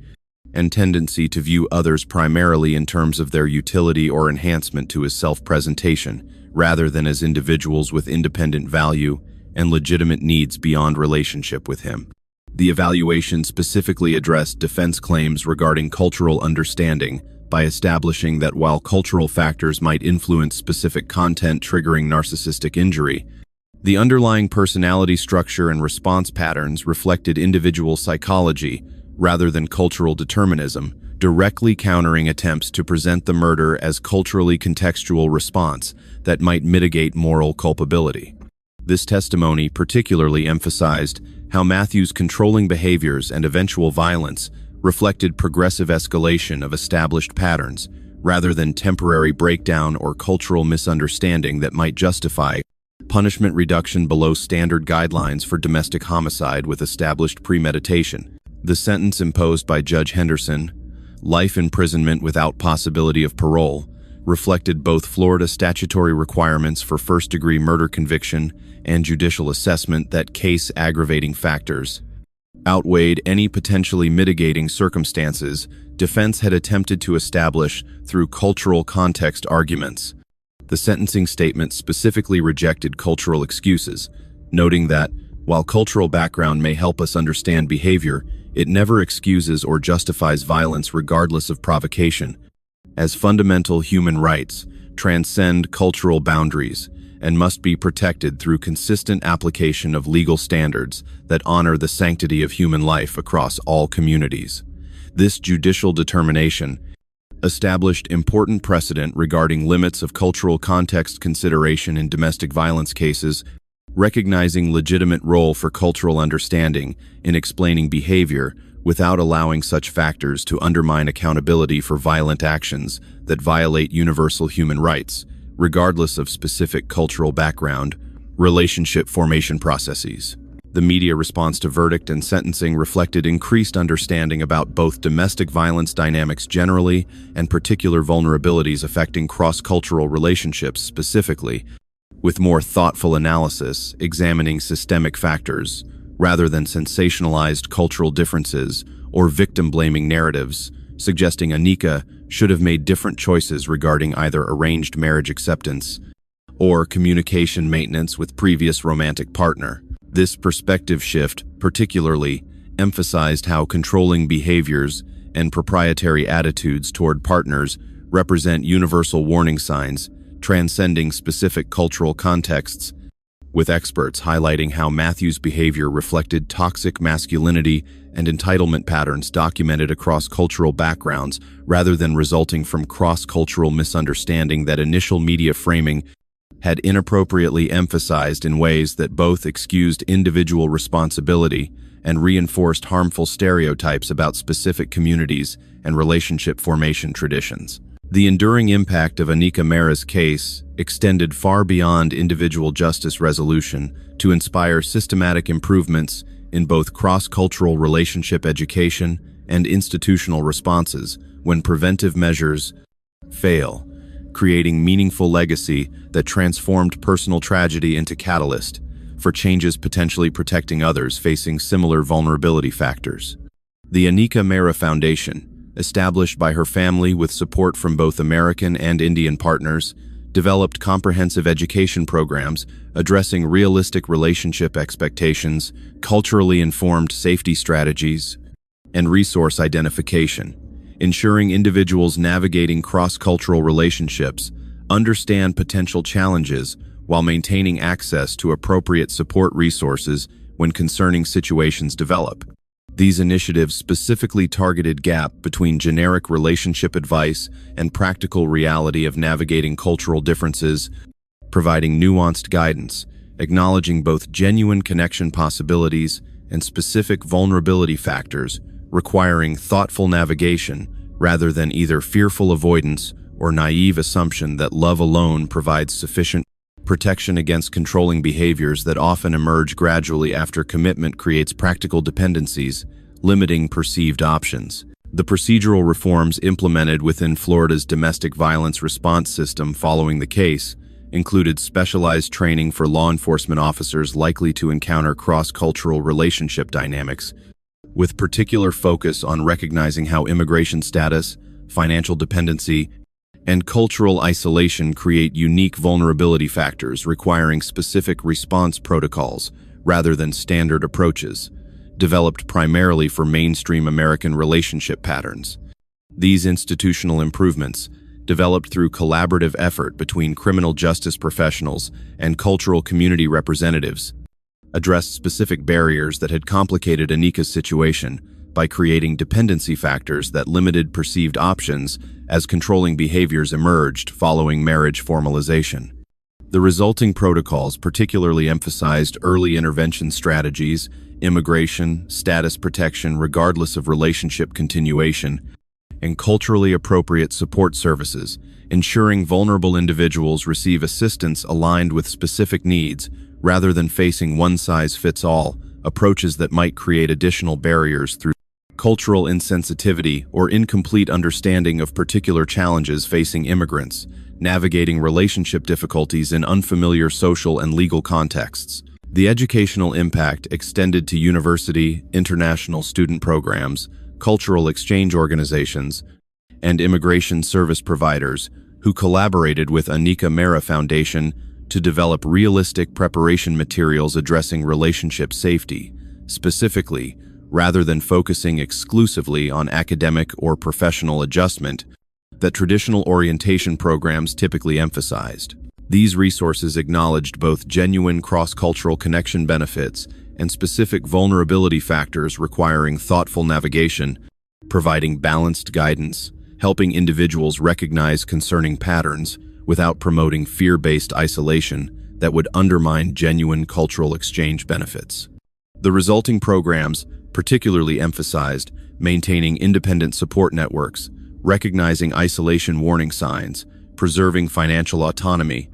and tendency to view others primarily in terms of their utility or enhancement to his self-presentation, rather than as individuals with independent value and legitimate needs beyond relationship with him. The evaluation specifically addressed defense claims regarding cultural understanding by establishing that while cultural factors might influence specific content triggering narcissistic injury, the underlying personality structure and response patterns reflected individual psychology rather than cultural determinism, directly countering attempts to present the murder as culturally contextual response that might mitigate moral culpability. This testimony particularly emphasized how Matthews' controlling behaviors and eventual violence reflected progressive escalation of established patterns, rather than temporary breakdown or cultural misunderstanding that might justify punishment reduction below standard guidelines for domestic homicide with established premeditation. The sentence imposed by Judge Henderson, life imprisonment without possibility of parole, reflected both Florida statutory requirements for first-degree murder conviction and judicial assessment that case aggravating factors outweighed any potentially mitigating circumstances defense had attempted to establish through cultural context arguments. The sentencing statement specifically rejected cultural excuses, noting that, while cultural background may help us understand behavior, it never excuses or justifies violence regardless of provocation, as fundamental human rights transcend cultural boundaries and must be protected through consistent application of legal standards that honor the sanctity of human life across all communities. This judicial determination established important precedent regarding limits of cultural context consideration in domestic violence cases, recognizing legitimate role for cultural understanding in explaining behavior without allowing such factors to undermine accountability for violent actions that violate universal human rights, regardless of specific cultural background. Relationship formation processes. The media response to verdict and sentencing reflected increased understanding about both domestic violence dynamics generally and particular vulnerabilities affecting cross-cultural relationships specifically, with more thoughtful analysis examining systemic factors rather than sensationalized cultural differences or victim-blaming narratives, suggesting Anika should have made different choices regarding either arranged marriage acceptance or communication maintenance with previous romantic partner. This perspective shift particularly emphasized how controlling behaviors and proprietary attitudes toward partners represent universal warning signs transcending specific cultural contexts, with experts highlighting how Matthews' behavior reflected toxic masculinity and entitlement patterns documented across cultural backgrounds rather than resulting from cross-cultural misunderstanding that initial media framing had inappropriately emphasized in ways that both excused individual responsibility and reinforced harmful stereotypes about specific communities and relationship formation traditions. The enduring impact of Anika Mera's case extended far beyond individual justice resolution to inspire systematic improvements in both cross-cultural relationship education and institutional responses when preventive measures fail, creating meaningful legacy that transformed personal tragedy into catalyst for changes potentially protecting others facing similar vulnerability factors. The Anika Mera Foundation, established by her family with support from both American and Indian partners, developed comprehensive education programs addressing realistic relationship expectations, culturally informed safety strategies, and resource identification, ensuring individuals navigating cross-cultural relationships understand potential challenges while maintaining access to appropriate support resources when concerning situations develop. These initiatives specifically targeted gap between generic relationship advice and practical reality of navigating cultural differences, providing nuanced guidance, acknowledging both genuine connection possibilities and specific vulnerability factors, requiring thoughtful navigation rather than either fearful avoidance or naive assumption that love alone provides sufficient protection against controlling behaviors that often emerge gradually after commitment creates practical dependencies, limiting perceived options. The procedural reforms implemented within Florida's domestic violence response system following the case included specialized training for law enforcement officers likely to encounter cross-cultural relationship dynamics, with particular focus on recognizing how immigration status, financial dependency, and cultural isolation create unique vulnerability factors requiring specific response protocols rather than standard approaches, developed primarily for mainstream American relationship patterns. These institutional improvements, developed through collaborative effort between criminal justice professionals and cultural community representatives, addressed specific barriers that had complicated Anika's situation by creating dependency factors that limited perceived options as controlling behaviors emerged following marriage formalization. The resulting protocols particularly emphasized early intervention strategies, immigration, status protection regardless of relationship continuation, and culturally appropriate support services, ensuring vulnerable individuals receive assistance aligned with specific needs rather than facing one-size-fits-all approaches that might create additional barriers through cultural insensitivity or incomplete understanding of particular challenges facing immigrants, navigating relationship difficulties in unfamiliar social and legal contexts. The educational impact extended to university, international student programs, cultural exchange organizations, and immigration service providers who collaborated with Anika Mehra Foundation to develop realistic preparation materials addressing relationship safety, specifically, rather than focusing exclusively on academic or professional adjustment that traditional orientation programs typically emphasized. These resources acknowledged both genuine cross-cultural connection benefits and specific vulnerability factors requiring thoughtful navigation, providing balanced guidance, helping individuals recognize concerning patterns without promoting fear-based isolation that would undermine genuine cultural exchange benefits. The resulting programs particularly emphasized maintaining independent support networks, recognizing isolation warning signs, preserving financial autonomy,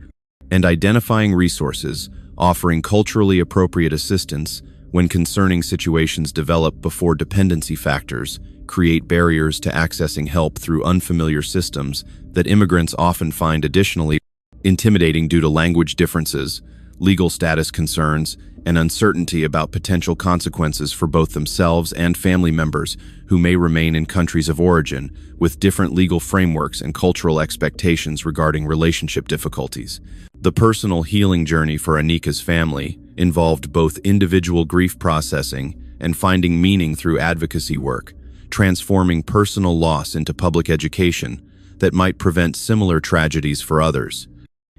and identifying resources offering culturally appropriate assistance when concerning situations develop before dependency factors create barriers to accessing help through unfamiliar systems that immigrants often find additionally intimidating due to language differences, legal status concerns, and uncertainty about potential consequences for both themselves and family members who may remain in countries of origin with different legal frameworks and cultural expectations regarding relationship difficulties. The personal healing journey for Anika's family involved both individual grief processing and finding meaning through advocacy work, transforming personal loss into public education that might prevent similar tragedies for others,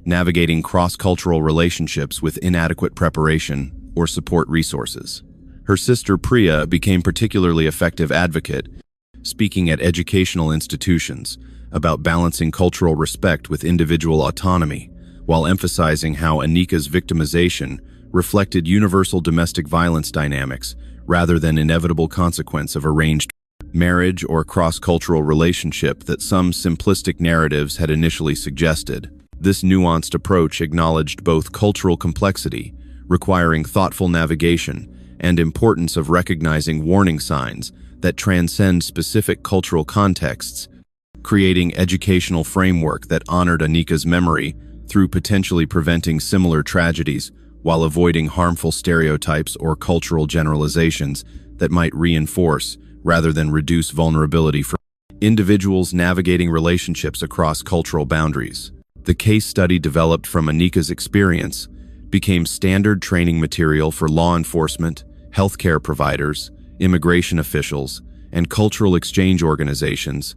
navigating cross-cultural relationships with inadequate preparation or support resources. Her sister Priya became particularly effective advocate, speaking at educational institutions about balancing cultural respect with individual autonomy, while emphasizing how Anika's victimization reflected universal domestic violence dynamics rather than inevitable consequence of arranged marriage or cross-cultural relationship that some simplistic narratives had initially suggested. This nuanced approach acknowledged both cultural complexity, requiring thoughtful navigation, and importance of recognizing warning signs that transcend specific cultural contexts, creating educational framework that honored Anika's memory through potentially preventing similar tragedies while avoiding harmful stereotypes or cultural generalizations that might reinforce rather than reduce vulnerability for individuals navigating relationships across cultural boundaries. The case study developed from Anika's experience became standard training material for law enforcement, healthcare providers, immigration officials, and cultural exchange organizations,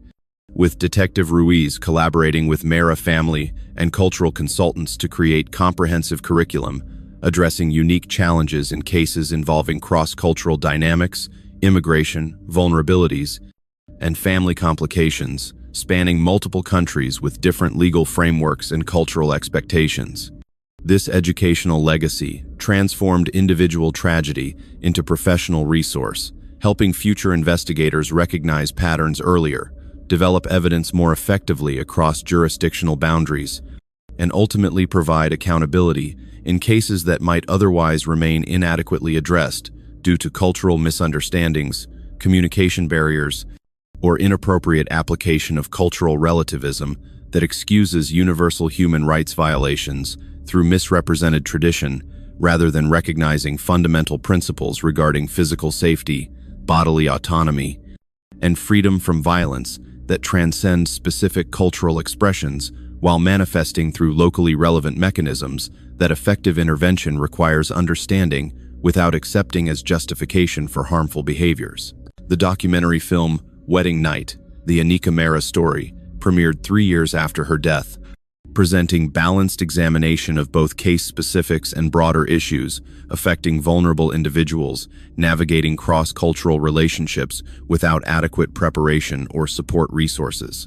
with Detective Ruiz collaborating with Mehra family and cultural consultants to create comprehensive curriculum addressing unique challenges in cases involving cross-cultural dynamics, immigration, vulnerabilities, and family complications, spanning multiple countries with different legal frameworks and cultural expectations. This educational legacy transformed individual tragedy into professional resource, helping future investigators recognize patterns earlier, develop evidence more effectively across jurisdictional boundaries, and ultimately provide accountability in cases that might otherwise remain inadequately addressed due to cultural misunderstandings, communication barriers, or inappropriate application of cultural relativism that excuses universal human rights violations through misrepresented tradition rather than recognizing fundamental principles regarding physical safety, bodily autonomy, and freedom from violence that transcend specific cultural expressions while manifesting through locally relevant mechanisms that effective intervention requires understanding without accepting as justification for harmful behaviors. The documentary film Wedding Night, the Anika Mehra story, premiered 3 years after her death, presenting balanced examination of both case specifics and broader issues affecting vulnerable individuals navigating cross-cultural relationships without adequate preparation or support resources.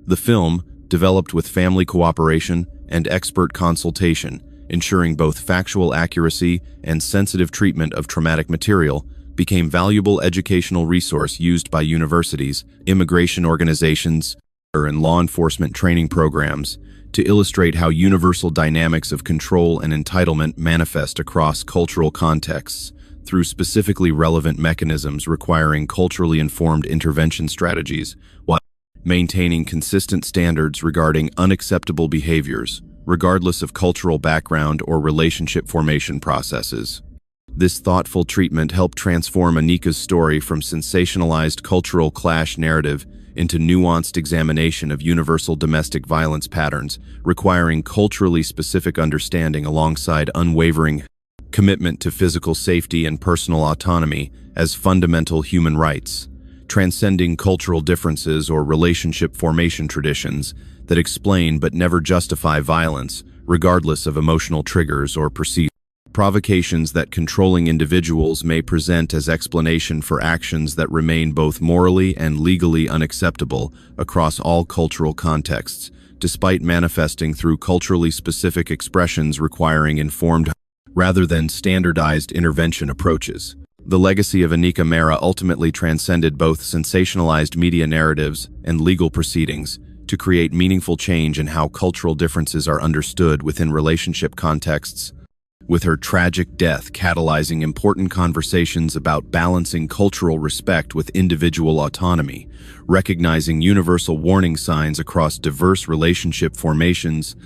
The film, developed with family cooperation and expert consultation, ensuring both factual accuracy and sensitive treatment of traumatic material, became valuable educational resource used by universities, immigration organizations, and law enforcement training programs to illustrate how universal dynamics of control and entitlement manifest across cultural contexts through specifically relevant mechanisms requiring culturally informed intervention strategies, while maintaining consistent standards regarding unacceptable behaviors, regardless of cultural background or relationship formation processes. This thoughtful treatment helped transform Anika's story from sensationalized cultural clash narrative into nuanced examination of universal domestic violence patterns, requiring culturally specific understanding alongside unwavering commitment to physical safety and personal autonomy as fundamental human rights, transcending cultural differences or relationship formation traditions that explain but never justify violence, regardless of emotional triggers or perceived provocations that controlling individuals may present as explanation for actions that remain both morally and legally unacceptable across all cultural contexts, despite manifesting through culturally specific expressions requiring informed rather than standardized intervention approaches. The legacy of Anika Mehra ultimately transcended both sensationalized media narratives and legal proceedings to create meaningful change in how cultural differences are understood within relationship contexts, with her tragic death catalyzing important conversations about balancing cultural respect with individual autonomy, recognizing universal warning signs across diverse relationship formations,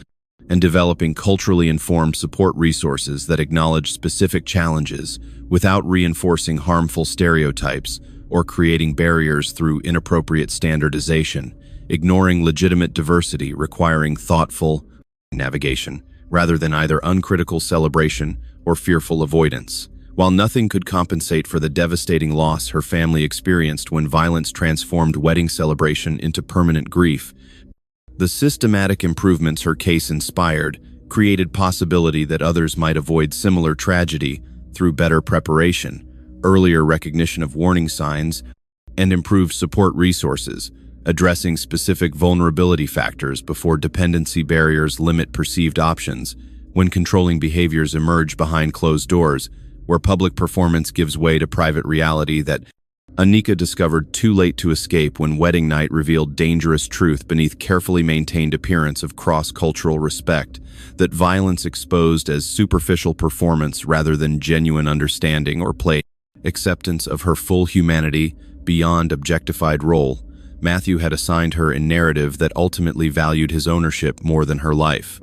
and developing culturally informed support resources that acknowledge specific challenges without reinforcing harmful stereotypes or creating barriers through inappropriate standardization, ignoring legitimate diversity requiring thoughtful navigation, rather than either uncritical celebration or fearful avoidance. While nothing could compensate for the devastating loss her family experienced when violence transformed wedding celebration into permanent grief, the systematic improvements her case inspired created possibility that others might avoid similar tragedy through better preparation, earlier recognition of warning signs, and improved support resources, addressing specific vulnerability factors before dependency barriers limit perceived options, when controlling behaviors emerge behind closed doors, where public performance gives way to private reality that Anika discovered too late to escape when wedding night revealed dangerous truth beneath carefully maintained appearance of cross-cultural respect, that violence exposed as superficial performance rather than genuine understanding or play. Acceptance of her full humanity beyond objectified role, Matthew had assigned her a narrative that ultimately valued his ownership more than her life.